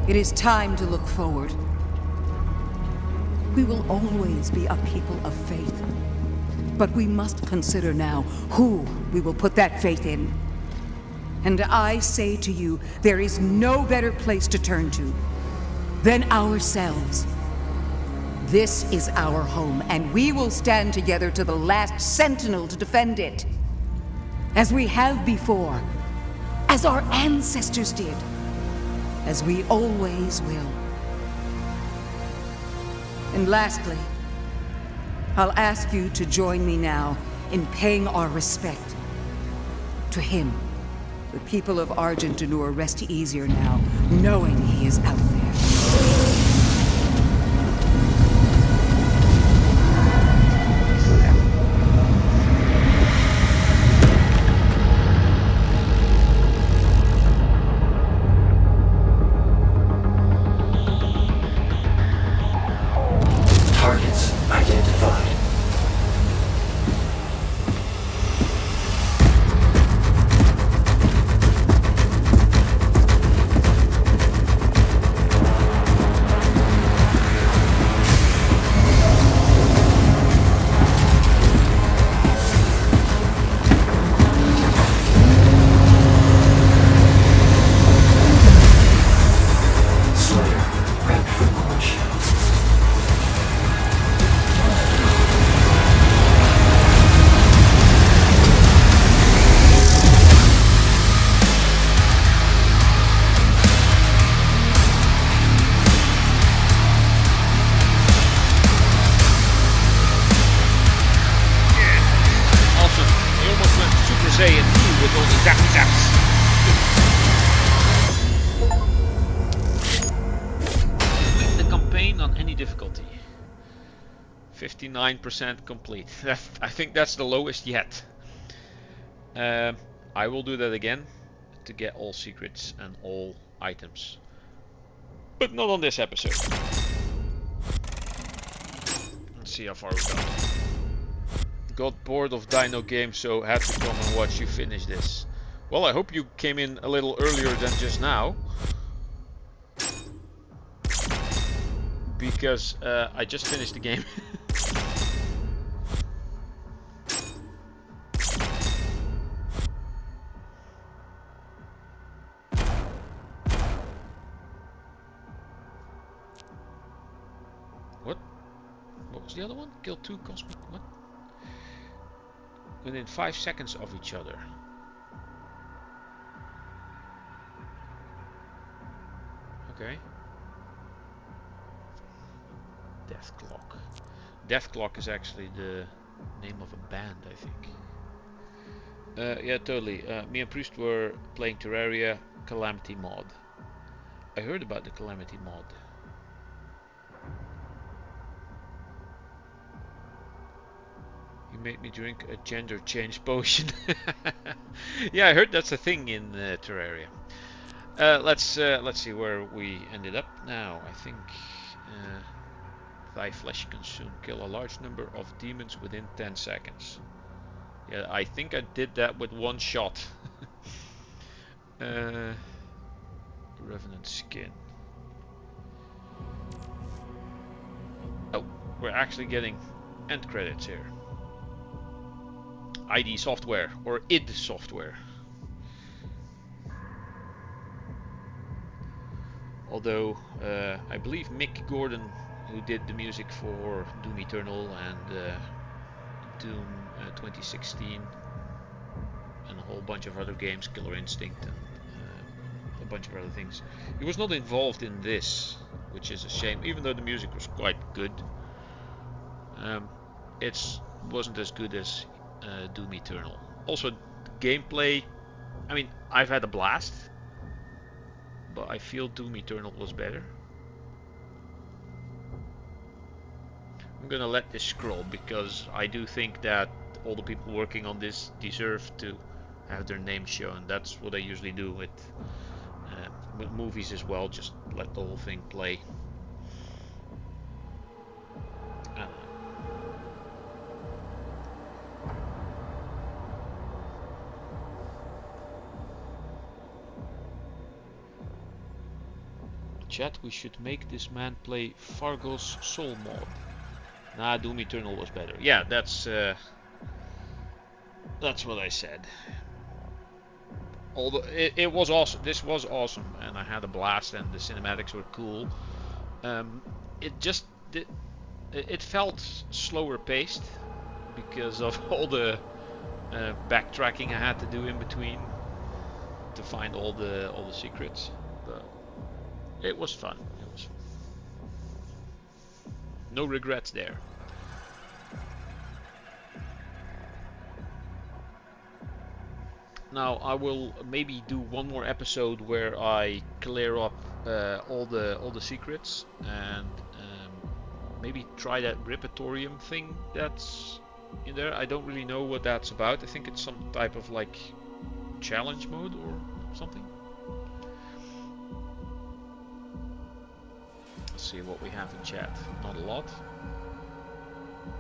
It is time to look forward. We will always be a people of faith. But we must consider now who we will put that faith in. And I say to you, there is no better place to turn to than ourselves. This is our home, and we will stand together to the last sentinel to defend it. As we have before, as our ancestors did, as we always will. And lastly, I'll ask you to join me now in paying our respect to him. The people of Argentanur rest easier now, knowing he is out there. Targets identified. Slayer, prepped for launch. Awesome. He almost went Super Saiyan 2 with all the zappy zaps. Complete the campaign on any difficulty. 59% complete. I think that's the lowest yet. I will do that again to get all secrets and all items. But not on this episode. Let's see how far we got. Got bored of Dino games, so had to come and watch you finish this. Well, I hope you came in a little earlier than just now. Because I just finished the game. What? What was the other one? Kill 2 cosmic. What? Within 5 seconds of each other. Okay. Death Clock. Death Clock is actually the name of a band, I think. Yeah, totally. Me and Priest were playing Terraria Calamity mod. I heard about the Calamity mod. You made me drink a gender change potion. Yeah, I heard that's a thing in Terraria. Let's see where we ended up now. I think thy flesh can soon kill a large number of demons within 10 seconds. Yeah, I think I did that with one shot. Revenant skin. Oh, we're actually getting end credits here. ID software or id software. Although I believe Mick Gordon, who did the music for Doom Eternal and Doom 2016 and a whole bunch of other games, Killer Instinct and a bunch of other things, he was not involved in this, which is a shame, even though the music was quite good. It wasn't as good as Doom Eternal. Also, gameplay, I mean, I've had a blast, but I feel Doom Eternal was better. I'm gonna let this scroll because I do think that all the people working on this deserve to have their name shown. That's what I usually do with movies as well. Just let the whole thing play. I don't know. Chat, we should make this man play Fargo's Soul mod. Nah, Doom Eternal was better. Yeah, that's what I said. Although it was awesome, this was awesome, and I had a blast, and the cinematics were cool. It felt slower paced because of all the backtracking I had to do in between to find all the secrets. But it was fun. It was fun. No regrets there. Now I will maybe do one more episode where I clear up all the secrets and maybe try that Ripatorium thing that's in there. I don't really know what that's about. I think it's some type of like challenge mode or something. Let's see what we have in chat. Not a lot.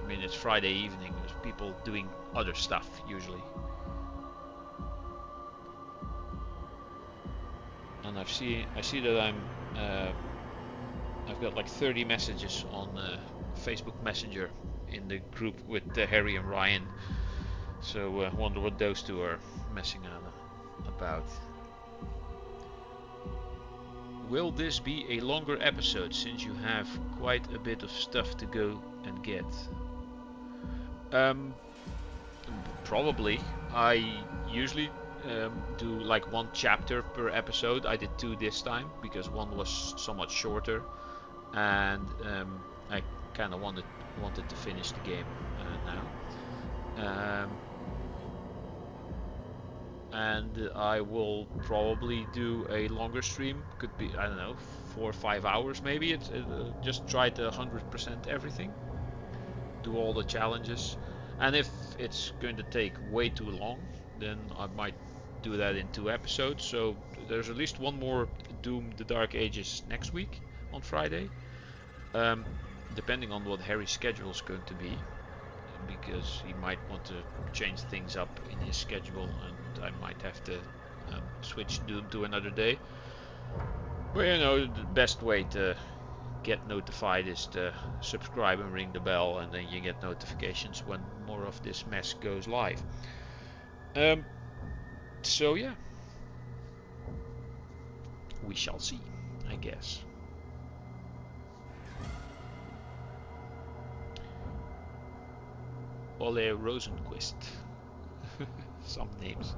I mean, it's Friday evening. There's people doing other stuff usually. And I see that I've got like 30 messages on Facebook Messenger in the group with Harry and Ryan. So I wonder what those two are messing about. Will this be a longer episode since you have quite a bit of stuff to go and get? Probably. I usually do like one chapter per episode. I did 2 this time because one was so much shorter, and I kind of wanted to finish the game now. And I will probably do a longer stream. Could be, I don't know, 4 or 5 hours maybe. Just try to 100% everything, do all the challenges, and if it's going to take way too long, then I might do that in 2 episodes. So there's at least one more Doom the Dark Ages next week on Friday, depending on what Harry's schedule is going to be, because he might want to change things up in his schedule, and I might have to switch Doom to another day. But you know, the best way to get notified is to subscribe and ring the bell, and then you get notifications when more of this mess goes live. So yeah, we shall see, I guess. Ole Rosenquist. Some names.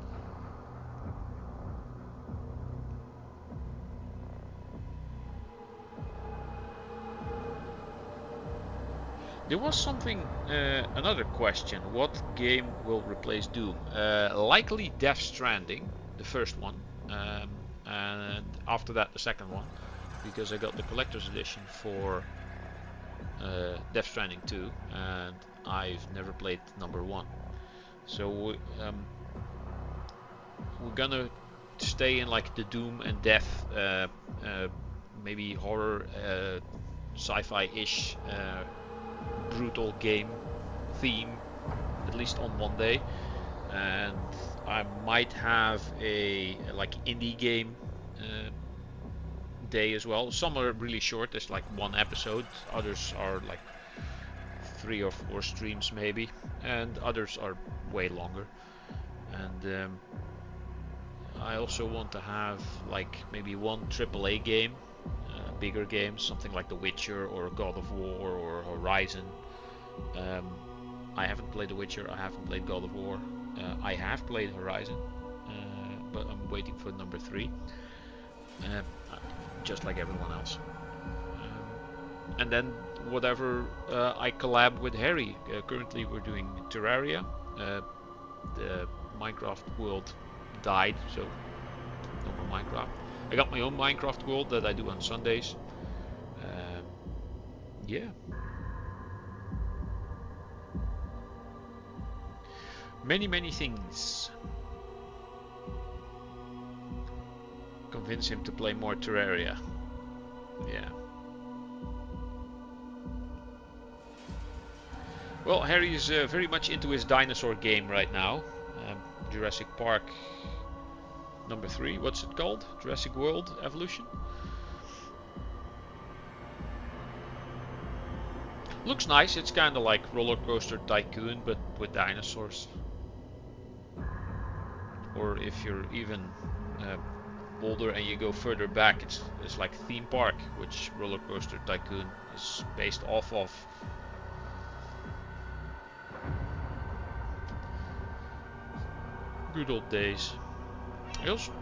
There was something, another question. What game will replace Doom? Likely Death Stranding, the first one, and after that the second one, because I got the collector's edition for Death Stranding 2, and I've never played number 1. So we're gonna stay in like the Doom and Death, maybe horror, sci-fi-ish, brutal game theme, at least on one day, and I might have a like indie game day as well. Some are really short, there's like 1 episode, others are like 3 or 4 streams maybe, and others are way longer. And I also want to have like maybe 1 AAA game bigger games, something like The Witcher or God of War or Horizon. I haven't played The Witcher, I haven't played God of War. I have played Horizon, but I'm waiting for number 3, just like everyone else. And then whatever I collab with Harry. Currently we're doing Terraria. The Minecraft world died, so no more Minecraft. I got my own Minecraft world that I do on Sundays. Yeah. Many things. Convince him to play more Terraria. Yeah. Well, Harry is very much into his dinosaur game right now. Jurassic Park number 3. What's it called? Jurassic World Evolution. Looks nice. It's kind of like Roller Coaster Tycoon, but with dinosaurs. Or if you're even older and you go further back, it's like Theme Park, which Roller Coaster Tycoon is based off of. Good old days. I also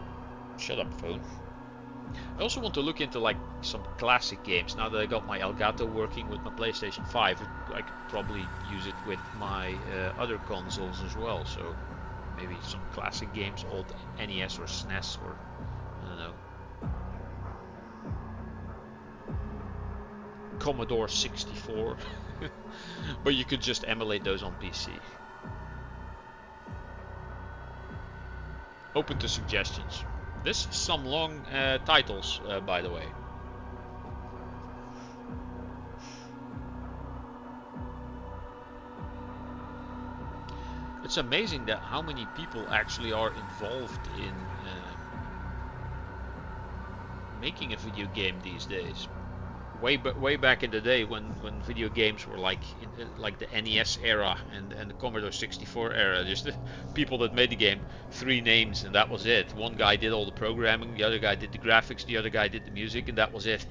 shut up, phone. I also want to look into like some classic games. Now that I got my Elgato working with my PlayStation 5, I could probably use it with my other consoles as well. So maybe some classic games, old NES or SNES, or I don't know, Commodore 64. But you could just emulate those on PC. Open to suggestions. This is some long titles, by the way. It's amazing that how many people actually are involved in making a video game these days. Way back in the day when video games were like like the NES era and the Commodore 64 era, just the people that made the game, 3 names and that was it. One guy did all the programming, the other guy did the graphics, the other guy did the music, and that was it.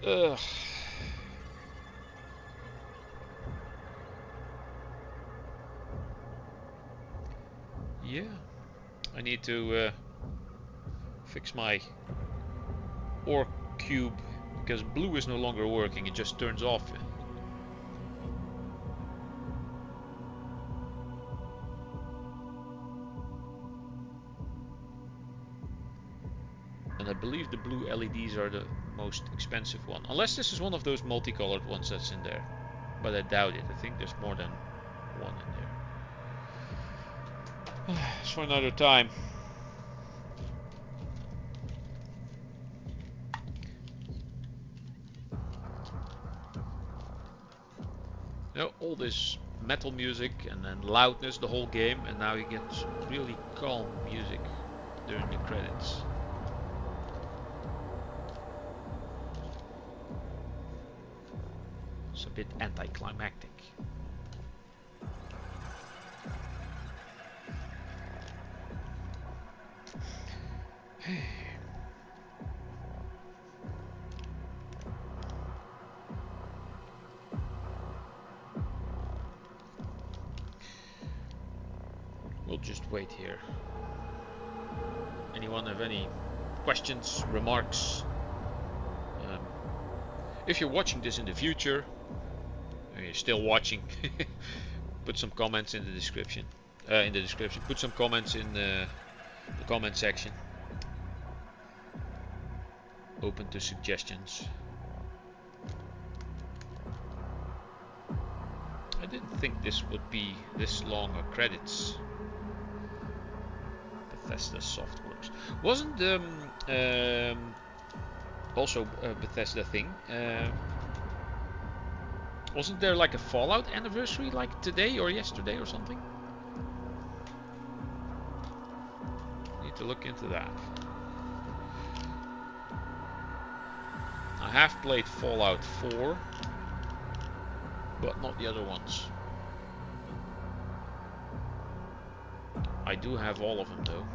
Ugh. Yeah, I need to fix my ore cube because blue is no longer working, it just turns off. And I believe the blue LEDs are the most expensive one, unless this is one of those multicolored ones that's in there, but I doubt it. I think there's more than one in there. It's for another time. You know, all this metal music and then loudness the whole game, and now you get really calm music during the credits. It's a bit anticlimactic. We'll just wait here. Anyone have any questions, remarks? If you're watching this in the future, or you're still watching, put some comments in the description. Put some comments in the comment section. Open to suggestions. I didn't think this would be this long of credits. Bethesda Softworks wasn't also a Bethesda thing. Wasn't there like a Fallout anniversary like today or yesterday or something? Need to look into that. I have played Fallout 4, but not the other ones. I do have all of them though.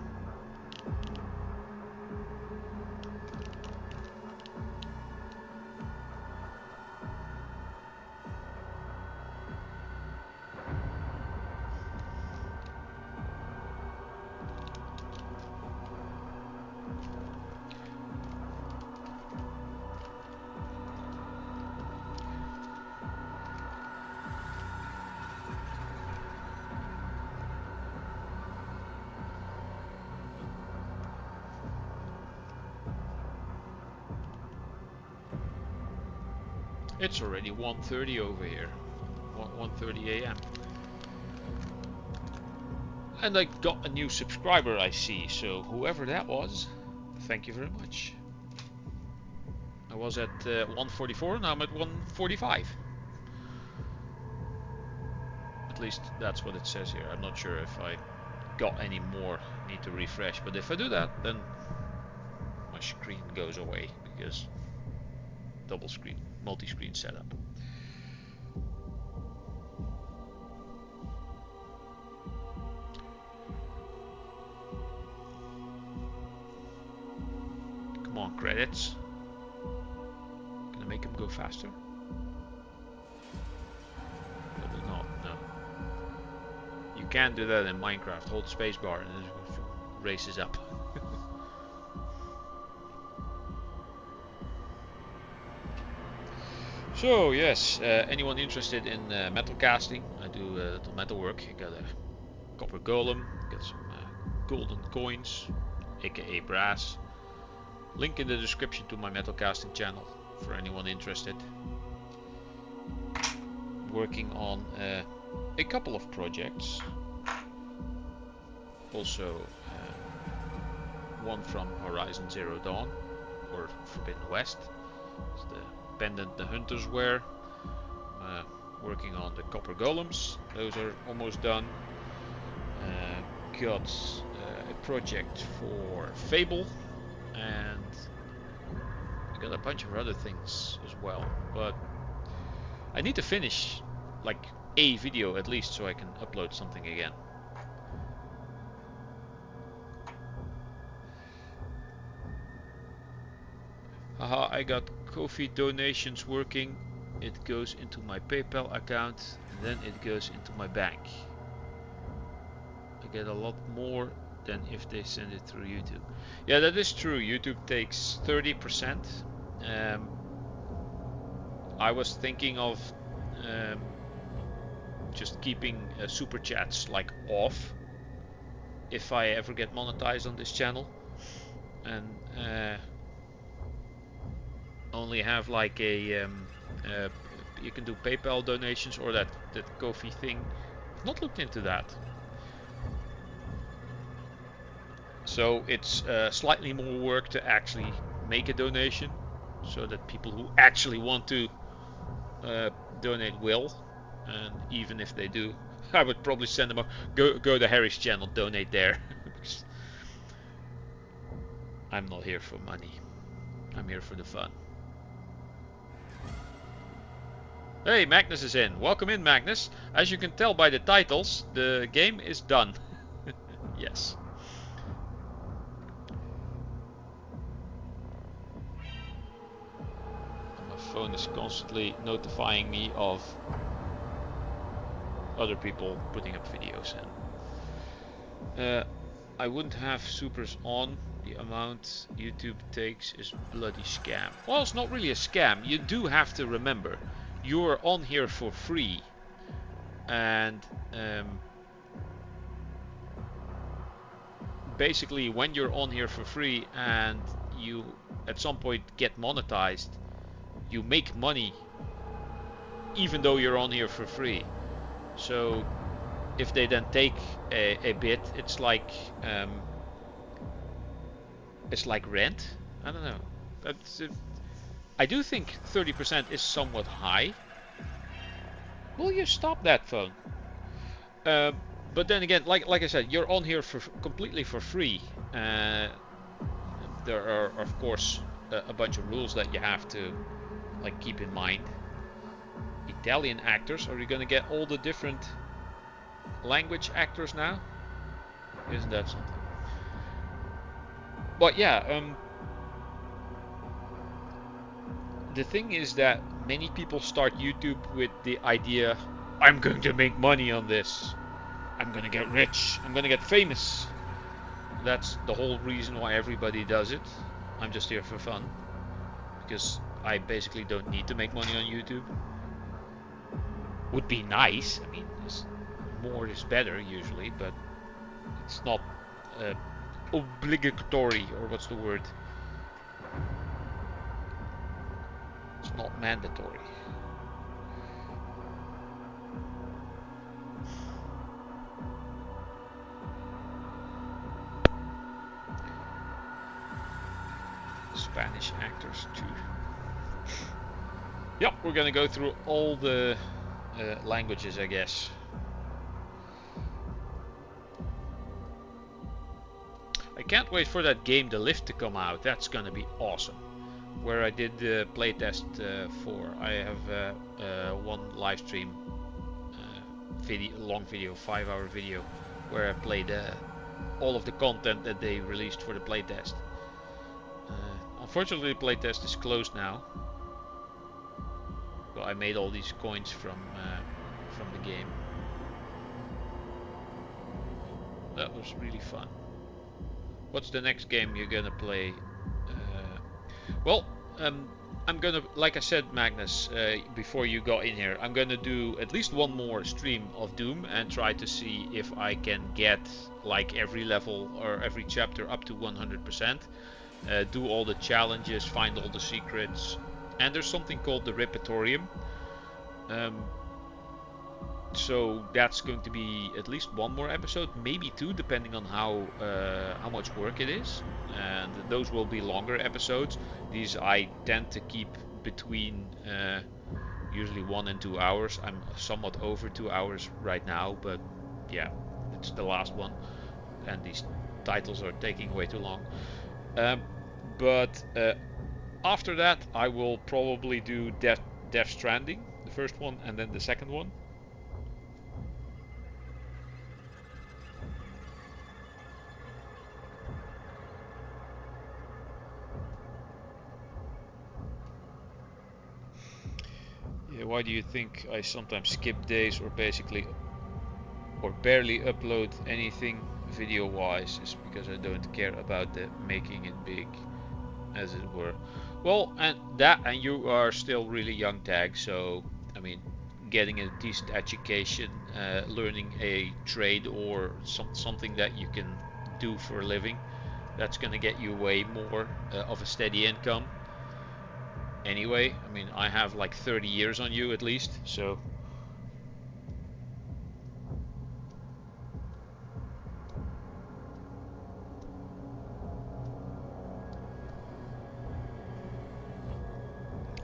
It's already 1:30 over here. 1:30 a.m. And I got a new subscriber, I see. So whoever that was, thank you very much. I was at 144, now I'm at 145. At least that's what it says here. I'm not sure if I got any more. Need to refresh. But if I do that, then my screen goes away because double screen, multi-screen setup. Come on, credits. Can I make them go faster? Probably not, no. You can do that in Minecraft. Hold spacebar and it races up. So yes, anyone interested in metal casting? I do little metal work. I got a copper golem, got some golden coins, aka brass. Link in the description to my metal casting channel for anyone interested. Working on a couple of projects. Also one from Horizon Zero Dawn or Forbidden West. It's the pendant the hunters wear. Working on the copper golems, those are almost done. Got a project for Fable, and I got a bunch of other things as well, but I need to finish like a video at least so I can upload something again. Haha, I got Ko-fi donations working. It goes into my PayPal account and then it goes into my bank. I get a lot more than if they send it through YouTube. Yeah, that is true. YouTube takes 30%. I was thinking of just keeping super chats like off if I ever get monetized on this channel, and only have like a you can do PayPal donations or that Ko-fi thing. I've not looked into that, so it's slightly more work to actually make a donation, so that people who actually want to donate will, and even if they do, I would probably send them a go to Harry's channel, donate there. I'm not here for money, I'm here for the fun. Hey, Magnus is in. Welcome in, Magnus. As you can tell by the titles, the game is done. Yes. My phone is constantly notifying me of other people putting up videos, and I wouldn't have supers on. The amount YouTube takes is bloody scam. Well, it's not really a scam. You do have to remember, you're on here for free, and basically when you're on here for free and you at some point get monetized, you make money even though you're on here for free. So if they then take a bit, it's like rent. I don't know. That's it. I do think 30% is somewhat high. Will you stop that phone? But then again, like I said, you're on here for completely for free. There are of course a bunch of rules that you have to like keep in mind. Italian actors, are you gonna get all the different language actors now? Isn't that something? But yeah, the thing is that many people start YouTube with the idea, I'm going to make money on this. I'm going to get rich. I'm going to get famous. That's the whole reason why everybody does it. I'm just here for fun. Because I basically don't need to make money on YouTube. Would be nice. I mean, more is better usually, but it's not obligatory, or what's the word? It's not mandatory. Spanish actors too. Yep, we're gonna go through all the languages, I guess. I can't wait for that game, The Lift, to come out. That's gonna be awesome. Where I did the playtest for. I have one live stream, long video, 5-hour video, where I played all of the content that they released for the playtest. Unfortunately, the playtest is closed now. But I made all these coins from the game. That was really fun. What's the next game you're gonna play? Well, I'm gonna, like I said, Magnus, before you got in here, I'm gonna do at least one more stream of Doom and try to see if I can get like every level or every chapter up to 100%. Do all the challenges, find all the secrets, and there's something called the Repertorium. So that's going to be at least one more episode, maybe two, depending on how much work it is. And those will be longer episodes. These I tend to keep between usually 1 and 2 hours. I'm somewhat over 2 hours right now, but yeah, it's the last one, and these titles are taking way too long. But after that, I will probably do Death Stranding, the first one, and then the second one. Yeah, why do you think I sometimes skip days or barely upload anything video-wise? Is because I don't care about the making it big, as it were. Well, and you are still really young, Tag, so I mean, getting a decent education, learning a trade or something that you can do for a living, that's gonna get you way more of a steady income. Anyway, I mean, I have like 30 years on you at least, so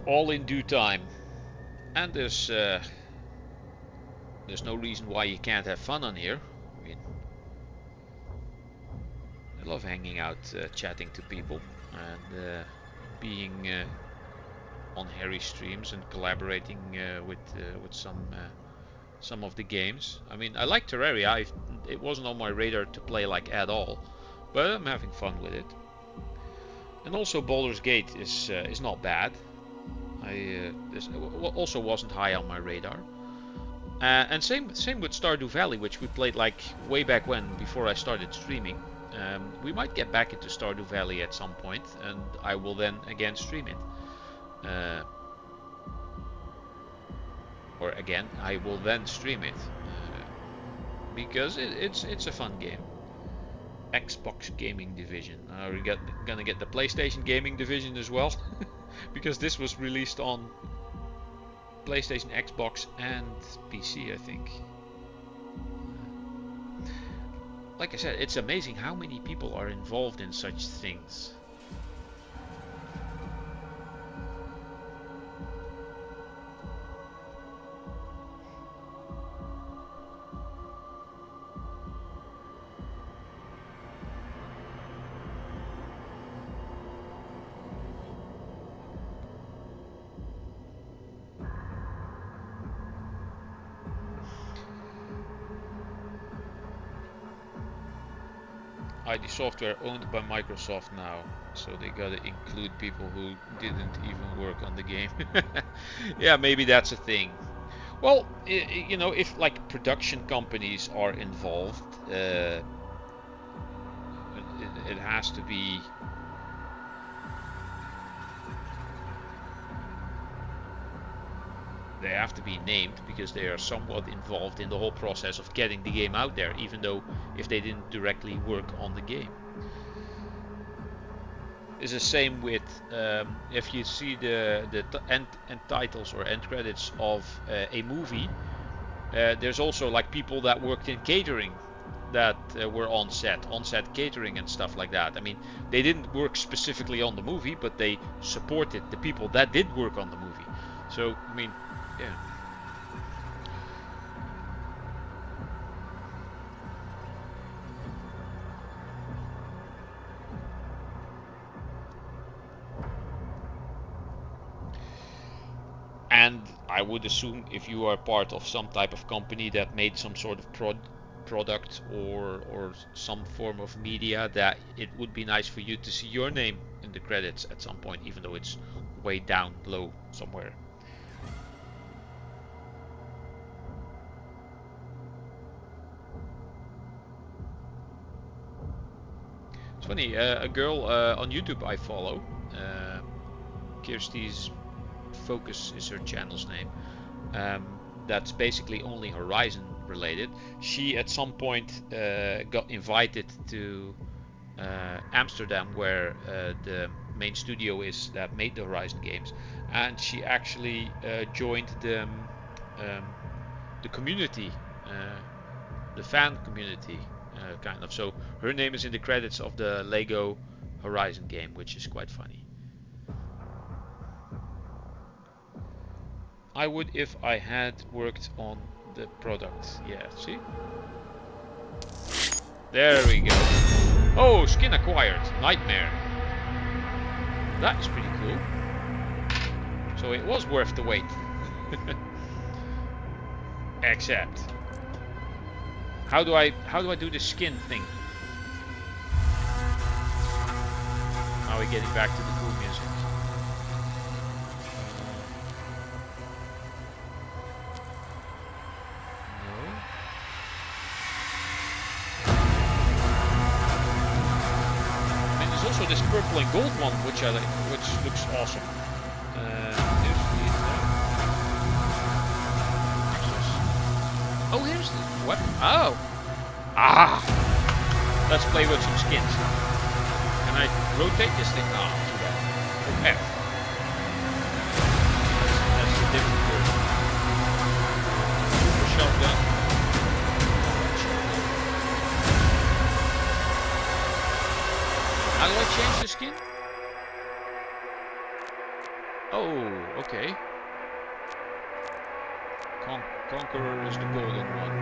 all in due time. And there's no reason why you can't have fun on here. I mean, I love hanging out, chatting to people, and being on Harry streams and collaborating with some of the games. I mean, I like Terraria. It wasn't on my radar to play like at all, but I'm having fun with it. And also Baldur's Gate is not bad. This also wasn't high on my radar. And same with Stardew Valley, which we played like way back when, before I started streaming. We might get back into Stardew Valley at some point, and I will then again stream it. Or again, I will then stream it, because it's a fun game. Xbox Gaming Division. We're gonna get the PlayStation Gaming Division as well, because this was released on PlayStation, Xbox, and PC, I think. Like I said, it's amazing how many people are involved in such things. ID Software owned by Microsoft now, so they gotta include people who didn't even work on the game. Yeah, maybe that's a thing. Well, you know, if like production companies are involved, it has to be. They have to be named because they are somewhat involved in the whole process of getting the game out there, even though if they didn't directly work on the game. It's the same with if you see the end titles or end credits of a movie. There's also like people that worked in catering that were on set catering and stuff like that. I mean, they didn't work specifically on the movie, but they supported the people that did work on the movie. So, I mean, yeah. And I would assume if you are part of some type of company that made some sort of product or some form of media, that it would be nice for you to see your name in the credits at some point, even though it's way down low somewhere. It's funny, a girl on YouTube I follow, Kirsty's Focus is her channel's name, that's basically only Horizon related. She at some point got invited to Amsterdam, where the main studio is that made the Horizon games, and she actually joined the community, the fan community, kind of. So her name is in the credits of the Lego Horizon game, which is quite funny. I would if I had worked on the product. Yeah, see? There we go. Oh, skin acquired. Nightmare. That is pretty cool. So it was worth the wait. Except, how do I do the skin thing? Now we're getting back to the cool music. Also this purple and gold one, which I like, which looks awesome. Oh, here's the what? Oh, let's play with some skins. Can I rotate this thing? Oh, too bad. Oh, F. That's a different version. Super shotgun. How do I change the skin? Oh, okay. Conqueror is the golden one.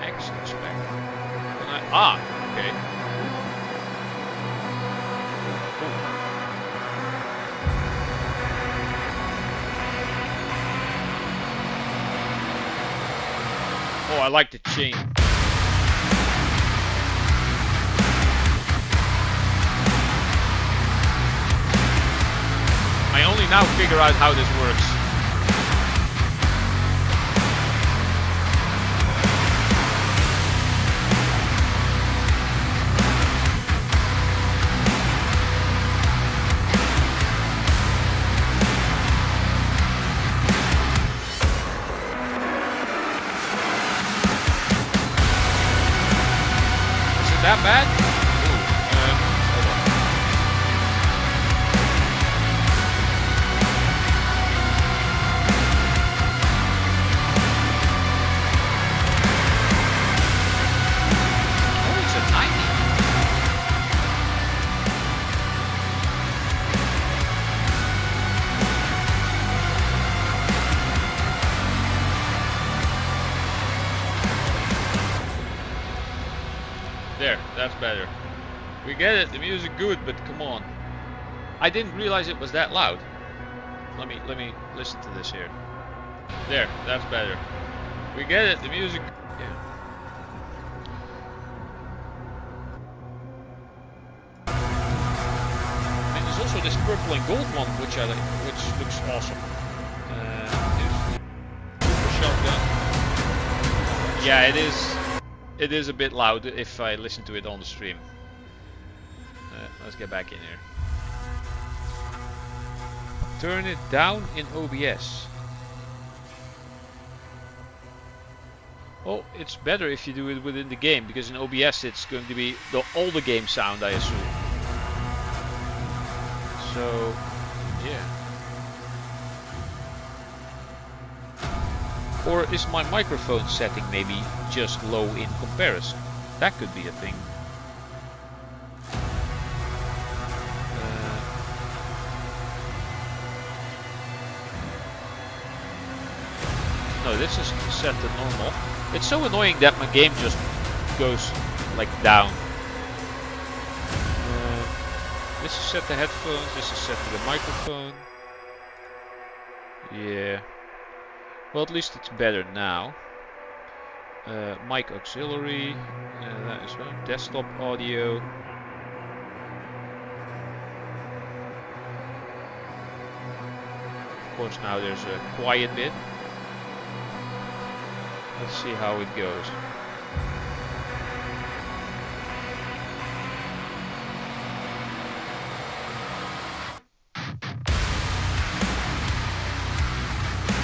Excellent spec. Okay. Cool. Oh, I like the chain. I only now figure out how this works. That bad? Hold on. Oh, it's a 90. There, that's better. We get it, the music good, but come on. I didn't realize it was that loud. Let me listen to this here. There, that's better. We get it, the music. Yeah. And there's also this purple and gold one, which I like, which looks awesome. Here's the shotgun. Yeah, it is. It is a bit loud if I listen to it on the stream. Let's get back in here. Turn it down in OBS. Well, it's better if you do it within the game, because in OBS it's going to be all the game sound, I assume. So, yeah. Or is my microphone setting maybe just low in comparison? That could be a thing. No, this is set to normal. It's so annoying that my game just goes like down. This is set to headphones, this is set to the microphone. Yeah. Well, at least it's better now. Mic auxiliary, that is well. Desktop audio. Of course, now there's a quiet bit. Let's see how it goes.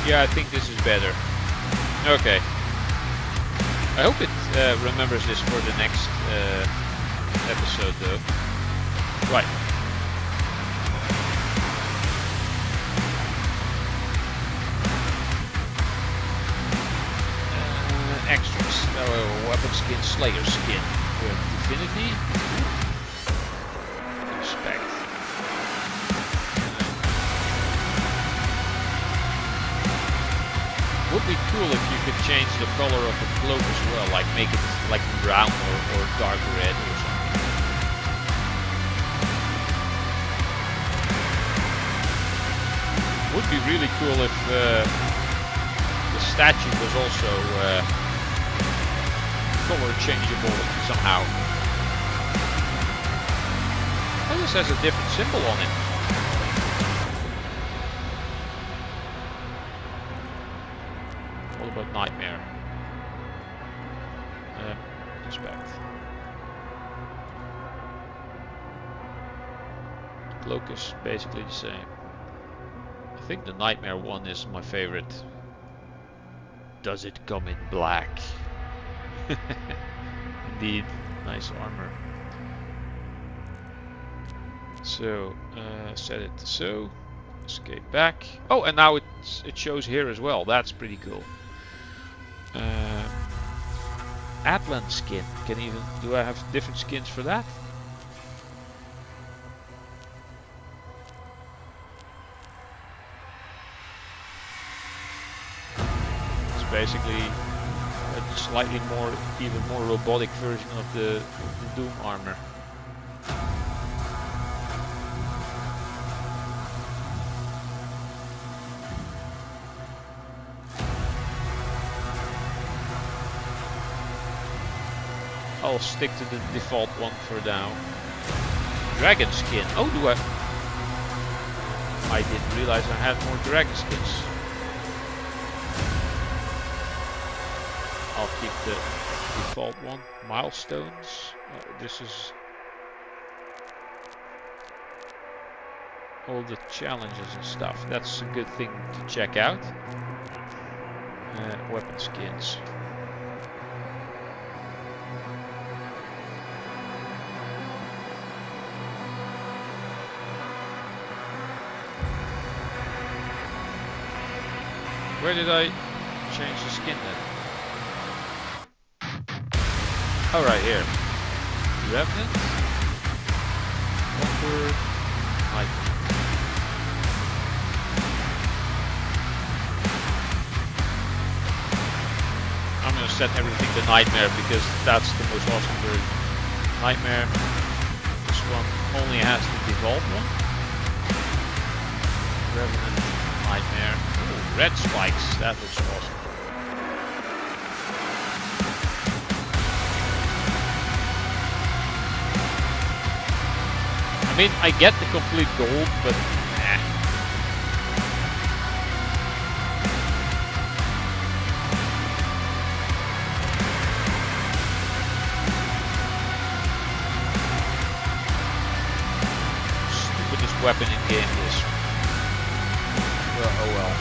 Yeah, I think this is better. Okay. I hope it remembers this for the next episode though. Right. Extras. Weapon skin, Slayer skin. With Divinity. Respect. Would be cool if you could change the color of the cloak as well, like make it like brown or dark red or something. Would be really cool if the statue was also color changeable somehow. Well, this has a different symbol on it. What about Nightmare? Respect. The cloak is basically the same. I think the Nightmare one is my favorite. Does it come in black? Indeed, nice armor. So, set it to so. Escape back. Oh, and now it shows here as well. That's pretty cool. Atlan skin. Do I have different skins for that? It's basically a slightly more, even more robotic version of the Doom armor. I'll stick to the default one for now. Dragon skin. Oh, do I didn't realize I had more dragon skins. I'll keep the default one. Milestones. This is all the challenges and stuff. That's a good thing to check out. Weapon skins. Where did I change the skin then? Oh, right here. Revenant. Baldur. Nightmare. I'm gonna set everything to Nightmare because that's the most awesome version. Nightmare. This one only has the default one. Revenant. Nightmare. Ooh, red spikes. That looks awesome. mean, I get the complete gold, but nah. Stupidest weapon in game is. Oh well.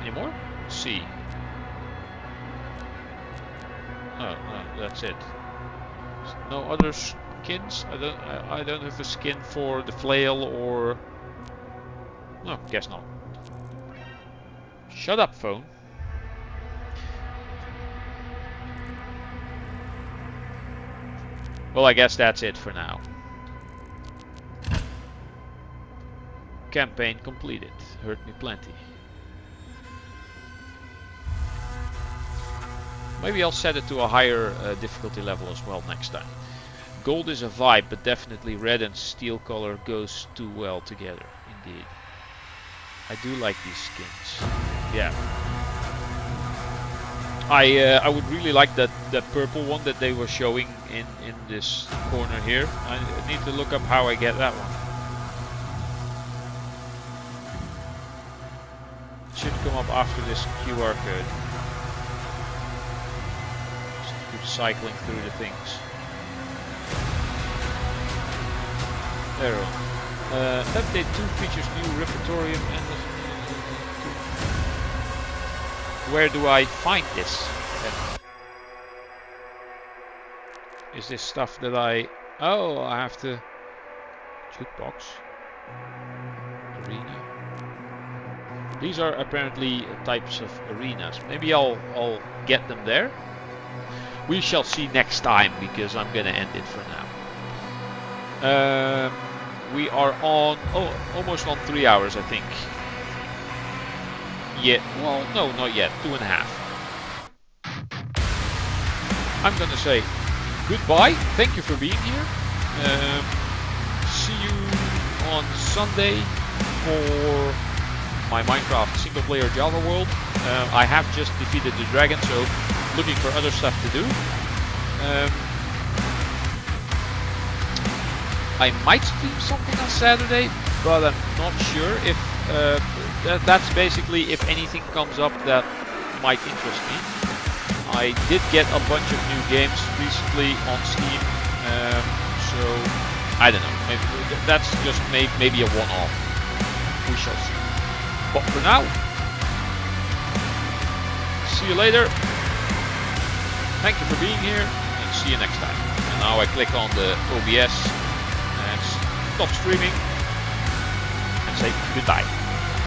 Any more? C. Oh, no, that's it. No other skins? I don't have a skin for the flail or... No, guess not. Shut up, phone. Well, I guess that's it for now. Campaign completed. Hurt me plenty. Maybe I'll set it to a higher difficulty level as well next time. Gold is a vibe, but definitely red and steel color goes too well together. Indeed. I do like these skins. Yeah. I would really like that purple one that they were showing in this corner here. I need to look up how I get that one. It should come up after this QR code. Just keep cycling through the things. There we go. Update 2 features new repertorium and where do I find this? Is this stuff that I... Oh, I have to... Jukebox. Arena. These are apparently types of arenas. Maybe I'll get them there. We shall see next time, because I'm gonna end it for now. We are on... Oh, almost on 3 hours, I think. Yeah, well, no, not yet. 2.5. I'm gonna say goodbye. Thank you for being here. See you on Sunday for my Minecraft single-player Java world. I have just defeated the dragon, so looking for other stuff to do. I might stream something on Saturday, but I'm not sure if... that's basically if anything comes up that might interest me. I did get a bunch of new games recently on Steam, so I don't know. Maybe that's just maybe a one-off. We shall see. But for now, see you later. Thank you for being here, and see you next time. And now I click on the OBS and stop streaming and say goodbye.